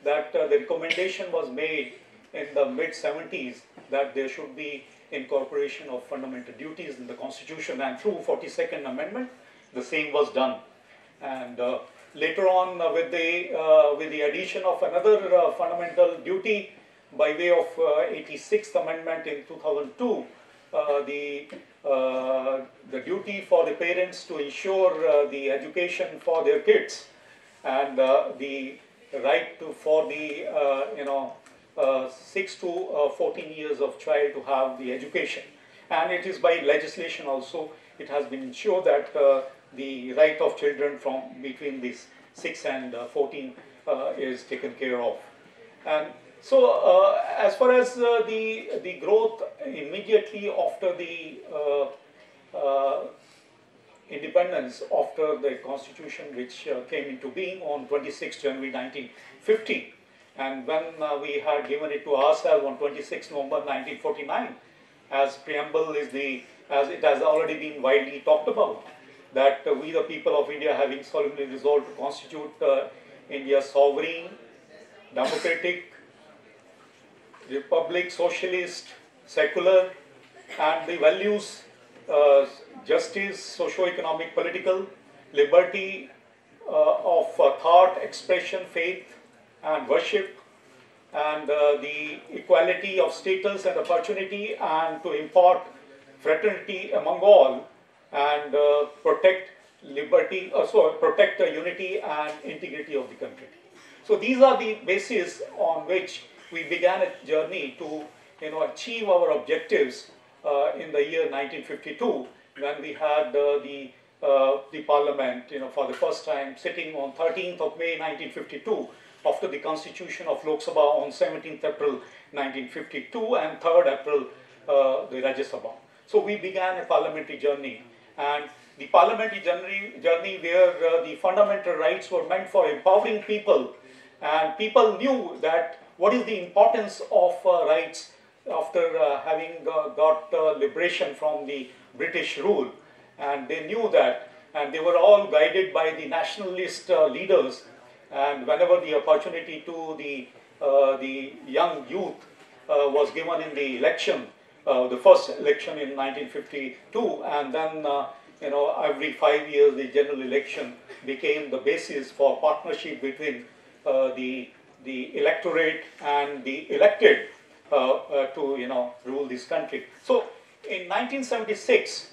that the recommendation was made in the mid-70s that there should be incorporation of fundamental duties in the Constitution, and through 42nd Amendment, the same was done. And later on, with the addition of another fundamental duty by way of 86th Amendment in 2002, the duty for the parents to ensure the education for their kids, and the right for the 6 to 14 years of child to have the education. And it is by legislation also, it has been ensured that the right of children from between these 6 and 14 is taken care of. And So, as far as the growth immediately after the independence, after the constitution which came into being on 26 January 1950, and when we had given it to ourselves on 26 November 1949, as preamble is as it has already been widely talked about, that we the people of India having solemnly resolved to constitute India sovereign, democratic, republic, socialist, secular, and the values justice, socio-economic, political, liberty of thought, expression, faith, and worship, and the equality of status and opportunity, and to impart fraternity among all, and protect liberty, protect the unity and integrity of the country. So these are the bases on which we began a journey to achieve our objectives in the year 1952, when we had the parliament for the first time sitting on 13th of May 1952 after the constitution of Lok Sabha on 17th April 1952 and 3rd April the Rajya Sabha. So we began a parliamentary journey, and the parliamentary journey where the fundamental rights were meant for empowering people, and people knew that what is the importance of rights after having got liberation from the British rule, and they knew that, and they were all guided by the nationalist leaders, and whenever the opportunity to the young youth was given in the election, the first election in 1952, and then every 5 years the general election became the basis for partnership between the electorate and the elected to rule this country. So in 1976,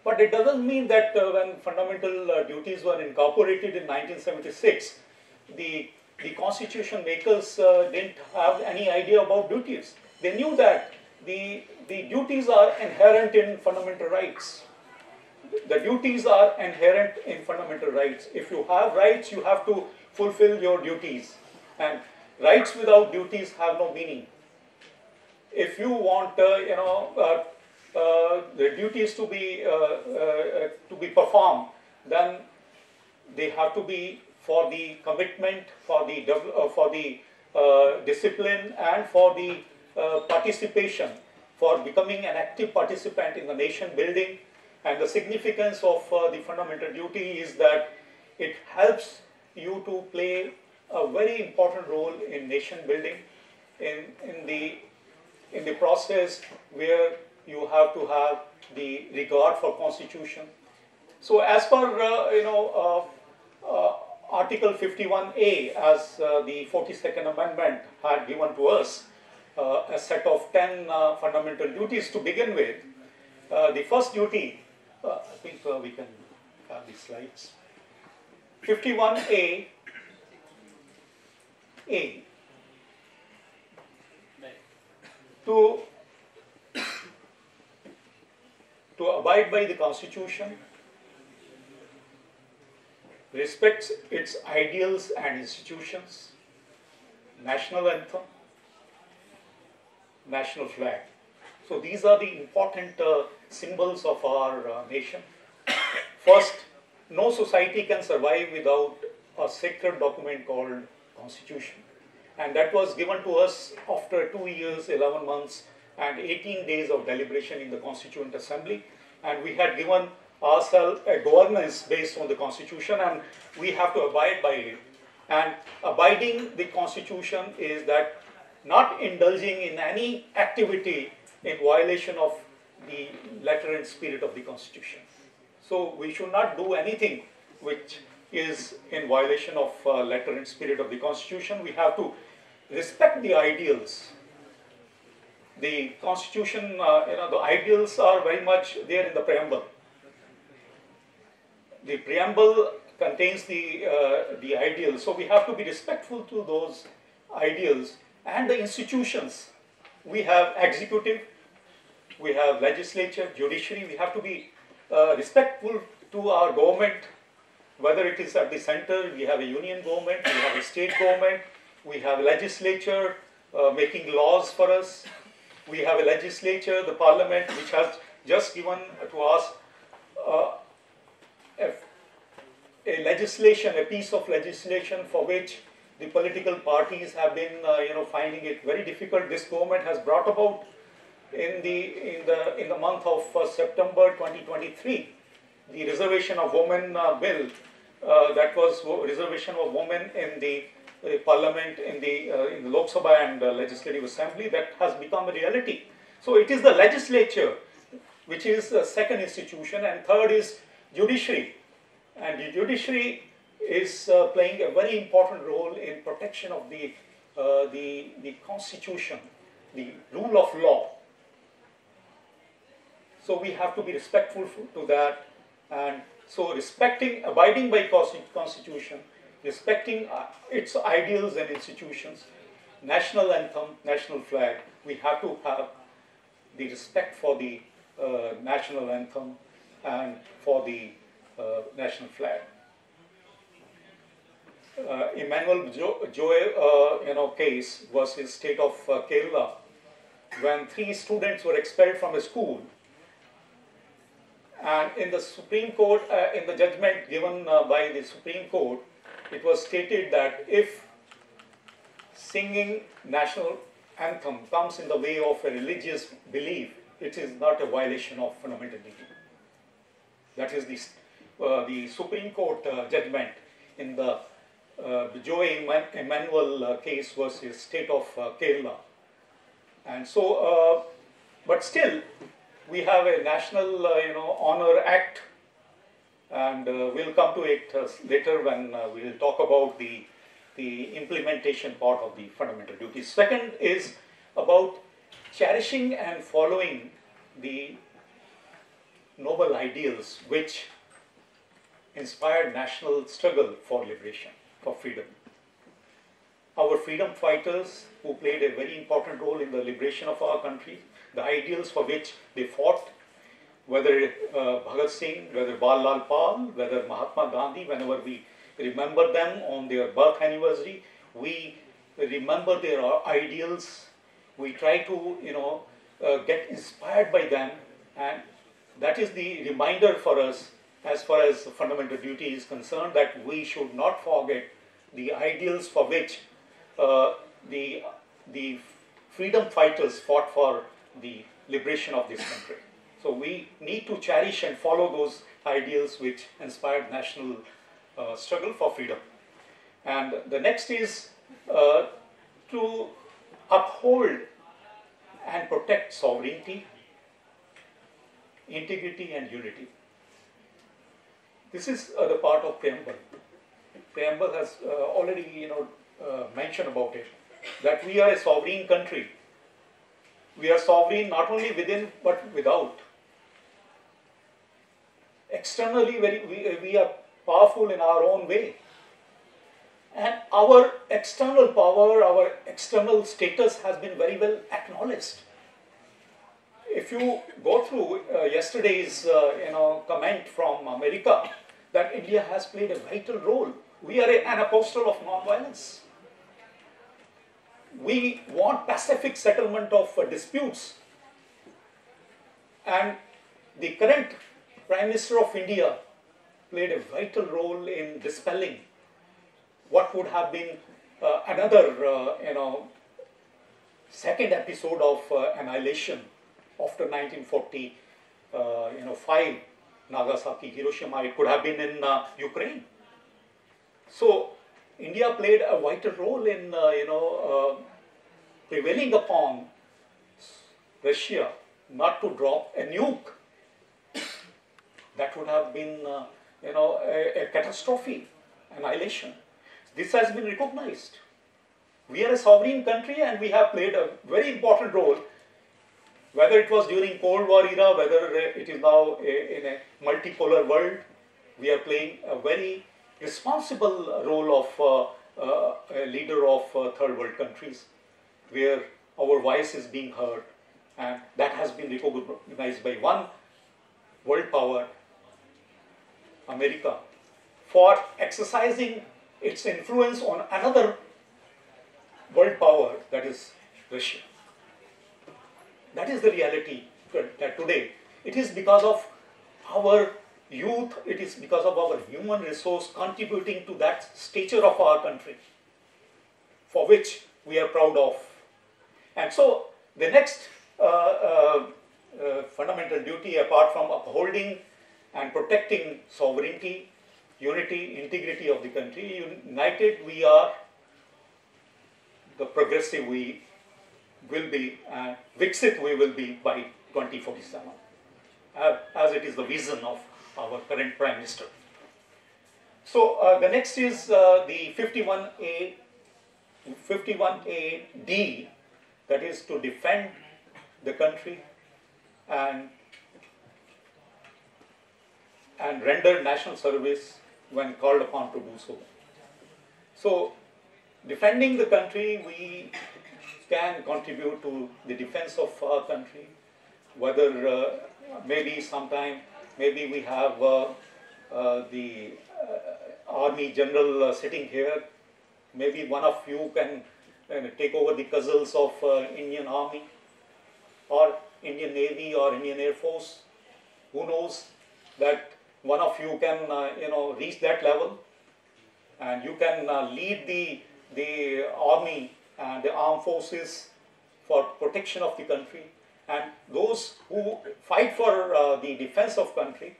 but it doesn't mean that when fundamental duties were incorporated in 1976, the constitution makers didn't have any idea about duties. They knew that the duties are inherent in fundamental rights. The duties are inherent in fundamental rights. If you have rights, you have to fulfill your duties. And rights without duties have no meaning. If you want, the duties to be performed, then they have to be for the commitment, for the discipline, and for the participation, for becoming an active participant in the nation building. And the significance of the fundamental duty is that it helps you to play a very important role in nation building, in the process where you have to have the regard for constitution. So as per Article 51A, as the 42nd Amendment had given to us a set of 10 fundamental duties to begin with. The first duty, I think we can have the slides. 51A, to abide by the Constitution, respects its ideals and institutions, national anthem, national flag. So these are the important symbols of our nation. First, no society can survive without a sacred document called Constitution. And that was given to us after 2 years, 11 months, and 18 days of deliberation in the Constituent Assembly. And we had given ourselves a governance based on the Constitution, and we have to abide by it. And abiding the Constitution is that not indulging in any activity in violation of the letter and spirit of the Constitution. So we should not do anything which is in violation of letter and spirit of the Constitution. We have to respect the ideals. The Constitution, the ideals are very much there in the preamble. The preamble contains the ideals, so we have to be respectful to those ideals and the institutions. We have executive, we have legislature, judiciary. We have to be respectful to our government, whether it is at the center, we have a union government, we have a state government, We have a legislature making laws for us. We have a legislature, the parliament, which has just given to us a legislation, a piece of legislation for which the political parties have been, finding it very difficult. This government has brought about in the month of September 2023, the Reservation of Women Bill. That was reservation of women in the Parliament, in the Lok Sabha and Legislative Assembly. That has become a reality. So it is the legislature, which is the second institution, and third is judiciary. And the judiciary is playing a very important role in protection of the constitution, the rule of law. So we have to be respectful to that, and so abiding by constitution, respecting its ideals and institutions, national anthem, national flag. We have to have the respect for the national anthem and for the national flag. Emmanuel Joy, case was his state of Kerala, when 3 students were expelled from a school. And in the Supreme Court, in the judgment given by the Supreme Court, it was stated that if singing national anthem comes in the way of a religious belief, it is not a violation of fundamental dignity. That is the Supreme Court judgment in the Joy Emmanuel case versus state of Kerala. And so, but still, we have a National Honor Act, and we'll come to it later when we'll talk about the implementation part of the fundamental duties. Second is about cherishing and following the noble ideals which inspired national struggle for liberation, for freedom. Our freedom fighters who played a very important role in the liberation of our country, the ideals for which they fought, whether Bhagat Singh, whether Bal Lal Pal, whether Mahatma Gandhi, whenever we remember them on their birth anniversary, we remember their ideals, we try to get inspired by them, and that is the reminder for us as far as fundamental duty is concerned, that we should not forget the ideals for which the freedom fighters fought for the liberation of this country. So we need to cherish and follow those ideals which inspired national struggle for freedom. And the next is to uphold and protect sovereignty, integrity and unity. This is the part of preamble. Preamble has already mentioned about it, that we are a sovereign country. We are sovereign not only within but without. Externally, we are powerful in our own way. And our external power, our external status has been very well acknowledged. If you go through yesterday's comment from America, that India has played a vital role. We are an apostle of non-violence. We want pacific settlement of disputes. And the current Prime Minister of India played a vital role in dispelling what would have been another, second episode of annihilation after 1945, Nagasaki, Hiroshima. It could have been in Ukraine. So India played a vital role in, prevailing upon Russia not to drop a nuke. That would have been, a catastrophe, annihilation. This has been recognized. We are a sovereign country and we have played a very important role, whether it was during Cold War era, whether it is now in a multipolar world. We are playing a very responsible role of a leader of third world countries, where our voice is being heard, and that has been recognized by one world power, America, for exercising its influence on another world power, that is Russia. That is the reality that today. It is because of our youth, it is because of our human resource contributing to that stature of our country, for which we are proud of. And so the next fundamental duty, apart from upholding and protecting sovereignty, unity, integrity of the country, united we are, the progressive we will be, and Viksit we will be by 2047, as it is the vision of our current Prime Minister. So the next is the 51A-D, that is to defend the country and render national service when called upon to do so. So, defending the country, we can contribute to the defense of our country, whether maybe sometime, maybe we have the Army General sitting here, maybe one of you can take over the cudgels of Indian Army or Indian Navy or Indian Air Force. Who knows that one of you can reach that level, and you can lead the army and the armed forces for protection of the country, and those who fight for the defense of country,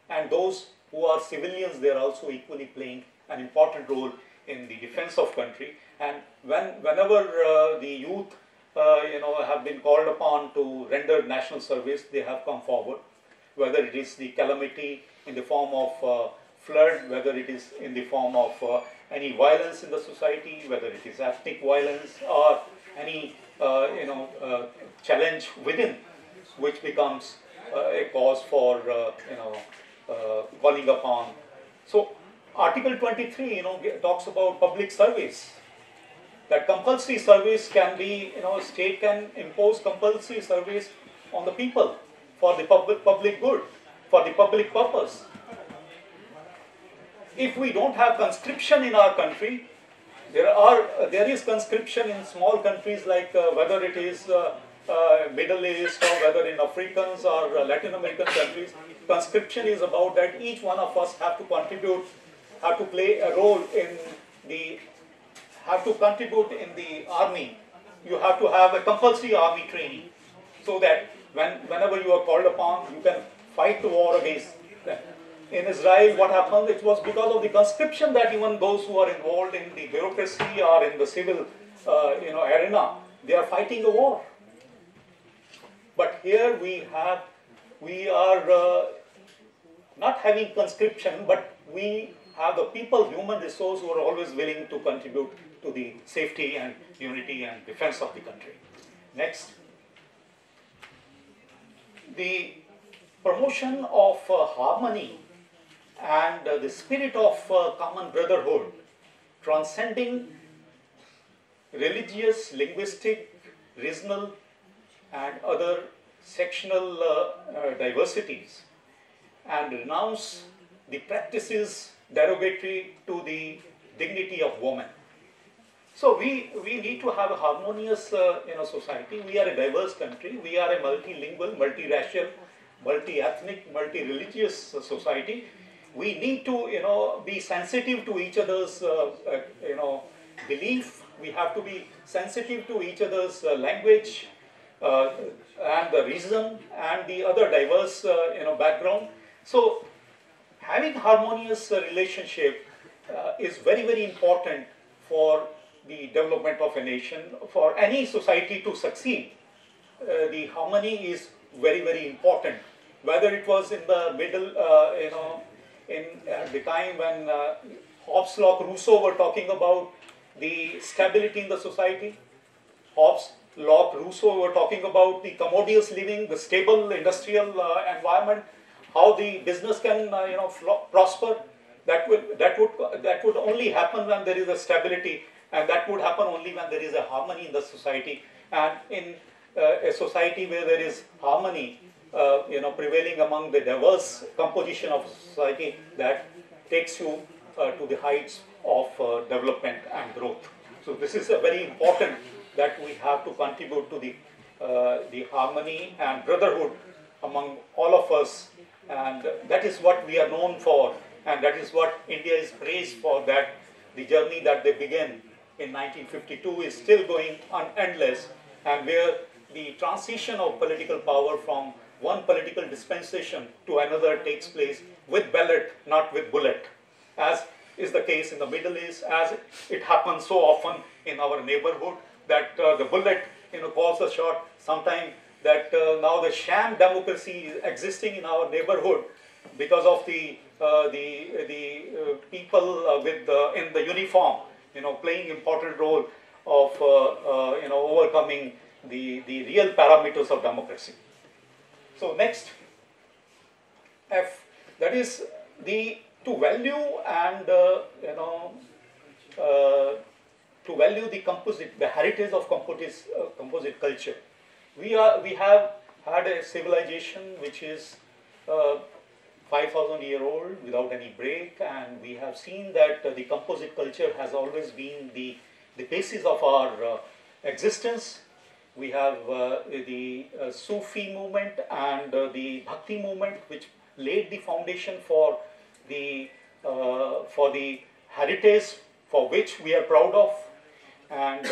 and those who are civilians, they are also equally playing an important role in the defense of country. And whenever the youth have been called upon to render national service, they have come forward, whether it is the calamity in the form of flood, whether it is in the form of any violence in the society, whether it is ethnic violence or any challenge within, which becomes a cause for calling upon. So Article 23 talks about public service, that compulsory service can be, state can impose compulsory service on the people for the public good, for the public purpose. If we don't have conscription in our country, there is conscription in small countries like whether it is Middle East or whether in Africans or Latin American countries. Conscription is about that each one of us have to contribute, have to play a role in the, have to contribute in the army. You have to have a compulsory army training, so that whenever you are called upon, you can fight the war against them. In Israel, what happened? It was because of the conscription that even those who are involved in the bureaucracy or in the civil, arena, they are fighting the war. But here we are not having conscription, but we have the people, human resource, who are always willing to contribute to the safety and unity and defense of the country. Next. The promotion of harmony and the spirit of common brotherhood, transcending religious, linguistic, regional and other sectional diversities, and renounce the practices derogatory to the dignity of woman. So we need to have a harmonious society. We are a diverse country. We are a multilingual, multiracial, multi-ethnic, multi-religious society. We need to be sensitive to each other's belief. We have to be sensitive to each other's language and the reason and the other diverse background. So having harmonious relationship is very, very important for the development of a nation. For any society to succeed, the harmony is very, very important. Whether it was in the middle, in the time when Hobbes, Locke, Rousseau were talking about the stability in the society, Hobbes, Locke, Rousseau were talking about the commodious living, the stable industrial environment, how the business can prosper. That would only happen when there is a stability, and that would happen only when there is a harmony in the society. And in a society where there is harmony, prevailing among the diverse composition of society, that takes you to the heights of development and growth. So this is a very important that we have to contribute to the harmony and brotherhood among all of us, and that is what we are known for, and that is what India is praised for, that the journey that they began in 1952 is still going endless, and where the transition of political power from one political dispensation to another takes place with ballot, not with bullet, as is the case in the Middle East, as it happens so often in our neighborhood, that the bullet calls the shot. Sometimes that now the sham democracy is existing in our neighborhood because of the people in the uniform, playing important role of overcoming the real parameters of democracy. So next, F, that is to value and to value the heritage of composite culture. We have had a civilization which is 5,000 year old without any break, and we have seen that the composite culture has always been the basis of our existence. We have the Sufi movement and the Bhakti movement, which laid the foundation for the heritage for which we are proud of, and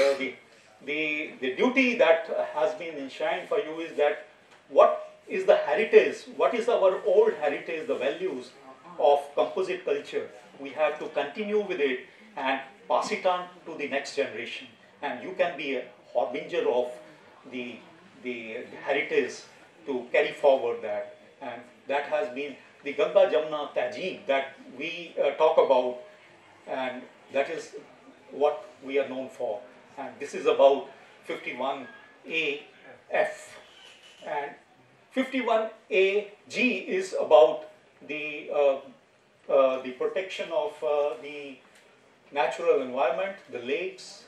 the duty that has been enshrined for you is that what is the heritage, what is our old heritage, the values of composite culture. We have to continue with it and pass it on to the next generation, and you can be a harbinger of the heritage to carry forward that, and that has been the Ganga Jamna Tajik that we talk about, and that is what we are known for. And this is about 51AF, and 51AG is about the protection of the natural environment, the lakes,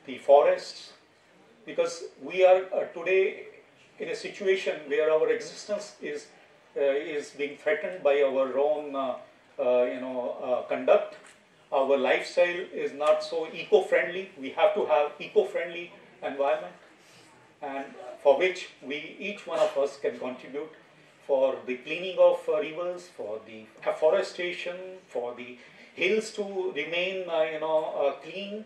the forests, because we are today in a situation where our existence is being threatened by our own conduct. Our lifestyle is not so eco-friendly. We have to have eco-friendly environment, and for which each one of us can contribute, for the cleaning of rivers, for the afforestation, for the hills to remain clean,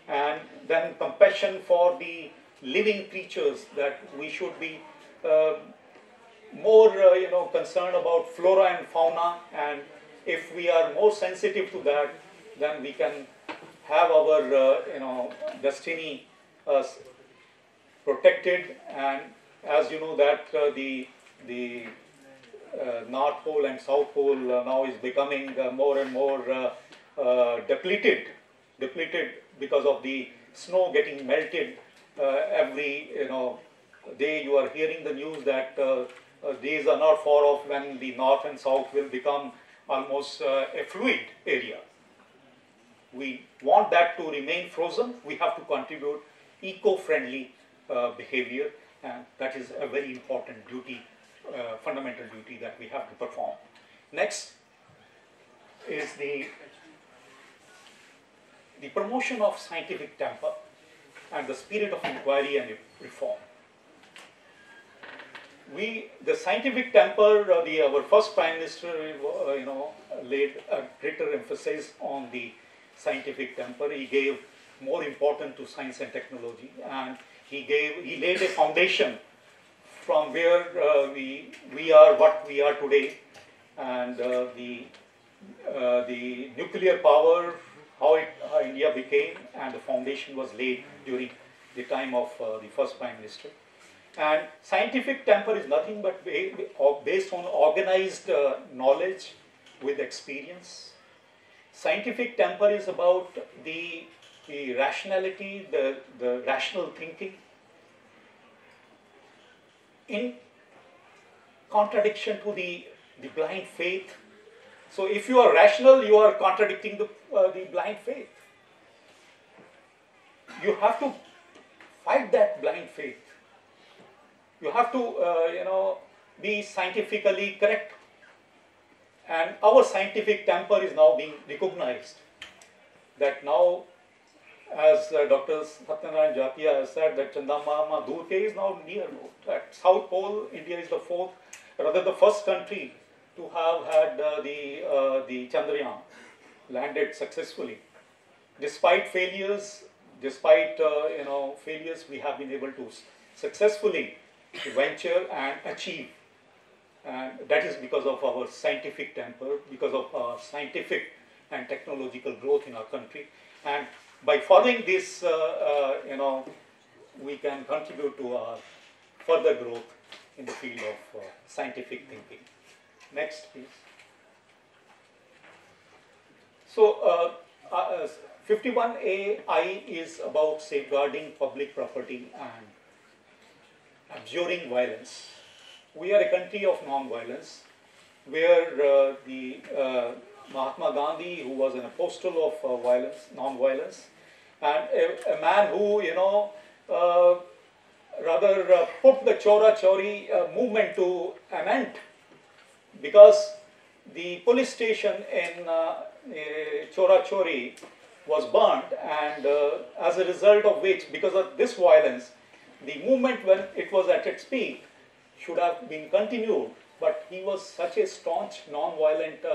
and then compassion for the living creatures, that we should be more concerned about flora and fauna, and if we are more sensitive to that, then we can have our destiny protected. And as you know that the North Pole and South Pole now is becoming more and more depleted because of the snow getting melted every day. You are hearing the news that days are not far off when the North and South will become almost a fluid area. We want that to remain frozen. We have to contribute eco-friendly behavior, and that is a very important duty, fundamental duty that we have to perform. Next is the promotion of scientific temper and the spirit of inquiry and reform. The scientific temper, our first Prime Minister, laid a greater emphasis on the scientific temper. He gave more importance to science and technology, and he laid a foundation from where we are what we are today, and the nuclear power, how India became, and the foundation was laid during the time of the first Prime Minister. And scientific temper is nothing but based on organized knowledge with experience. Scientific temper is about the rationality, the rational thinking, in contradiction to the blind faith. So if you are rational, you are contradicting the blind faith. You have to fight that blind faith. You have to, be scientifically correct. And our scientific temper is now being recognized. That now as Dr. Satyanarayan Jatia has said, that Chandamama Durke is now near. At South Pole, India is the first country to have had the Chandrayaan landed successfully. Despite failures, we have been able to successfully venture and achieve. And that is because of our scientific temper, because of our scientific and technological growth in our country. And by following this, we can contribute to our further growth in the field of scientific thinking. Next, please. So, 51AI is about safeguarding public property and abjuring violence. We are a country of non-violence, where the Mahatma Gandhi, who was an apostle of non-violence, and a man who, put the Chora Chori movement to an end, because the police station in Chora Chori was burned, and as a result of which, because of this violence, the movement, when it was at its peak, should have been continued. But he was such a staunch, non-violent,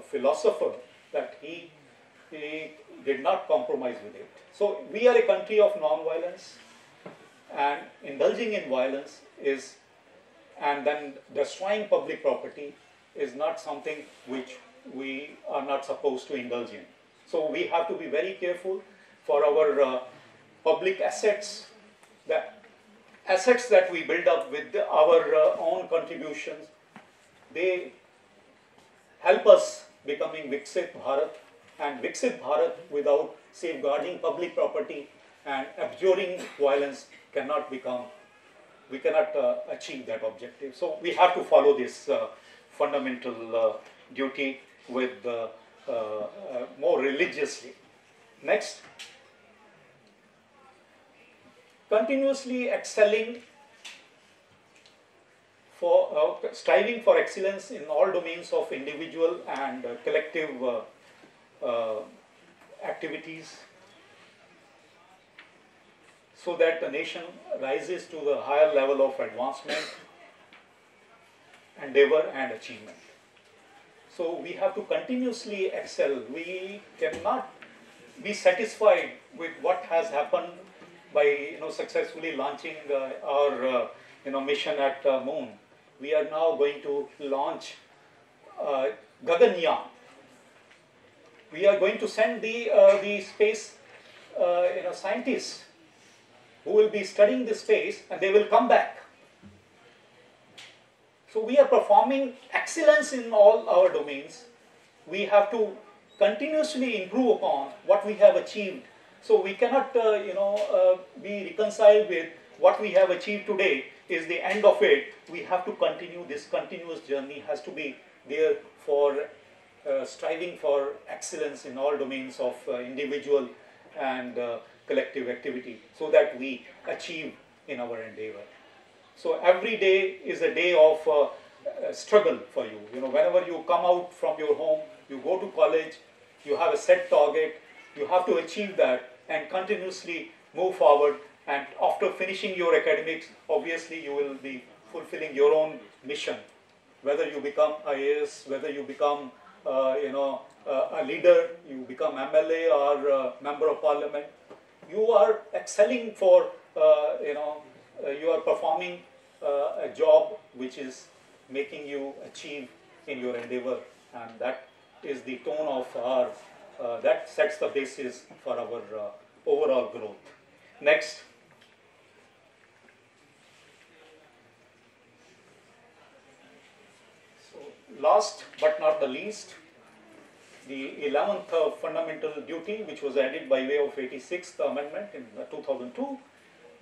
philosopher that he did not compromise with it. So we are a country of non-violence, and indulging in violence and then destroying public property is not something which we are not supposed to indulge in. So we have to be very careful for our public assets, the assets that we build up with our own contributions. They help us becoming Viksit Bharat, and Viksit Bharat without safeguarding public property and abjuring violence we cannot achieve that objective. So we have to follow this fundamental duty with more religiously. Next. Continuously excelling striving for excellence in all domains of individual and collective activities, so that the nation rises to the higher level of advancement, endeavor and achievement. So we have to continuously excel. We cannot be satisfied with what has happened by successfully launching our mission at moon. We are now going to launch Gaganyaan. We are going to send the space scientists who will be studying the space, and they will come back. So we are performing excellence in all our domains. We have to continuously improve upon what we have achieved. So we cannot be reconciled with what we have achieved today is the end of it. We have to continue. This continuous journey has to be there for striving for excellence in all domains of individual and collective activity, so that we achieve in our endeavor. So every day is a day of struggle for you. Whenever you come out from your home, you go to college, you have a set target, you have to achieve that and continuously move forward. And after finishing your academics, obviously you will be fulfilling your own mission. Whether you become IAS, whether you become a leader, you become MLA or member of parliament, you are excelling for, you are performing a job which is making you achieve in your endeavor, and that is the tone of our, that sets the basis for our overall growth. Next. So last but not the least, the 11th fundamental duty, which was added by way of 86th amendment in 2002,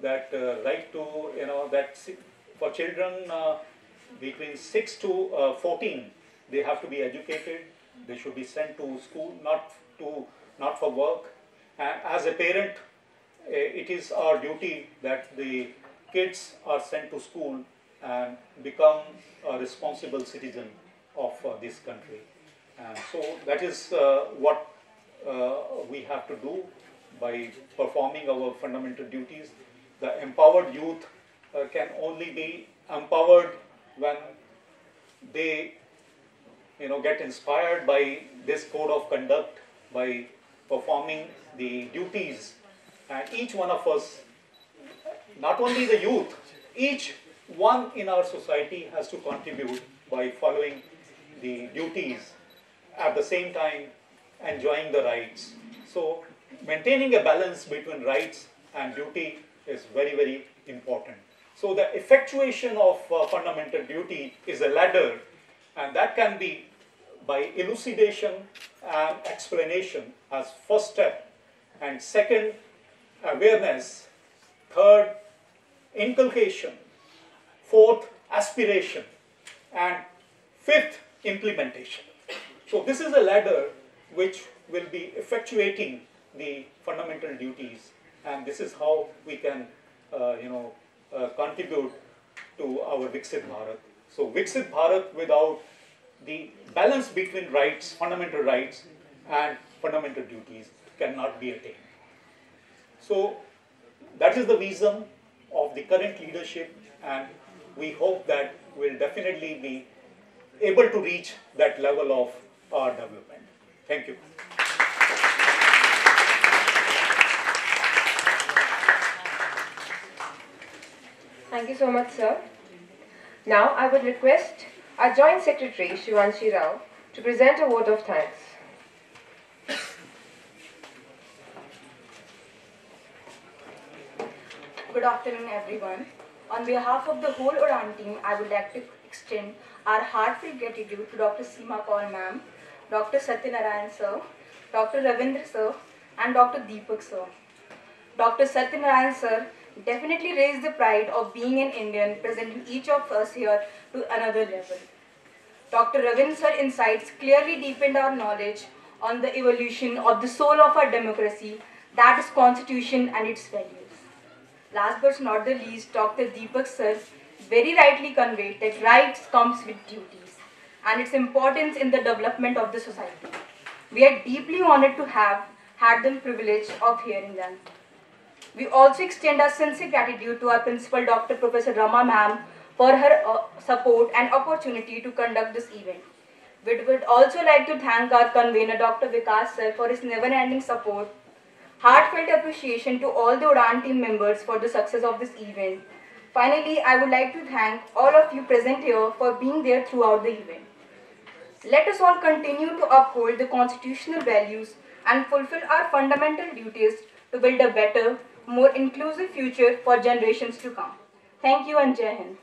that right to, that for children between 6 to 14, they have to be educated. They should be sent to school, not for work. And as a parent, it is our duty that the kids are sent to school and become a responsible citizen of this country. And so that is what we have to do by performing our fundamental duties. The empowered youth can only be empowered when they get inspired by this code of conduct, by performing the duties. And each one of us, not only the youth, each one in our society has to contribute by following the duties, at the same time enjoying the rights. So maintaining a balance between rights and duty is very, very important. So the effectuation of fundamental duty is a ladder, and that can be by elucidation and explanation as first step, and second, awareness, third, inculcation, fourth, aspiration, and fifth, implementation. So this is a ladder which will be effectuating the fundamental duties, and this is how we can contribute to our Viksit Bharat. So Viksit Bharat without the balance between rights, fundamental rights and fundamental duties cannot be attained. So that is the vision of the current leadership, and we hope that we'll definitely be able to reach that level of our development. Thank you. Thank you so much, sir. Now I would request our Joint Secretary, Shivanshi Rao, to present a vote of thanks. Good afternoon, everyone. On behalf of the whole Udan team, I would like to extend our heartfelt gratitude to Dr. Seema Kaur ma'am, Dr. Satyanarayan sir, Dr. Ravindra sir, and Dr. Deepak sir. Dr. Satyanarayan sir definitely raised the pride of being an Indian, presenting each of us here to another level. Dr. Ravindra sir insights clearly deepened our knowledge on the evolution of the soul of our democracy, that is Constitution and its values. Last but not the least, Dr. Deepak sir very rightly conveyed that rights comes with duties and its importance in the development of the society. We are deeply honored to have had the privilege of hearing them. We also extend our sincere gratitude to our principal, Dr. Professor Rama ma'am, for her support and opportunity to conduct this event. We would also like to thank our convener, Dr. Vikas sir, for his never-ending support. Heartfelt appreciation to all the Udan team members for the success of this event. Finally, I would like to thank all of you present here for being there throughout the event. Let us all continue to uphold the constitutional values and fulfill our fundamental duties to build a better, more inclusive future for generations to come. Thank you and Jai Hind.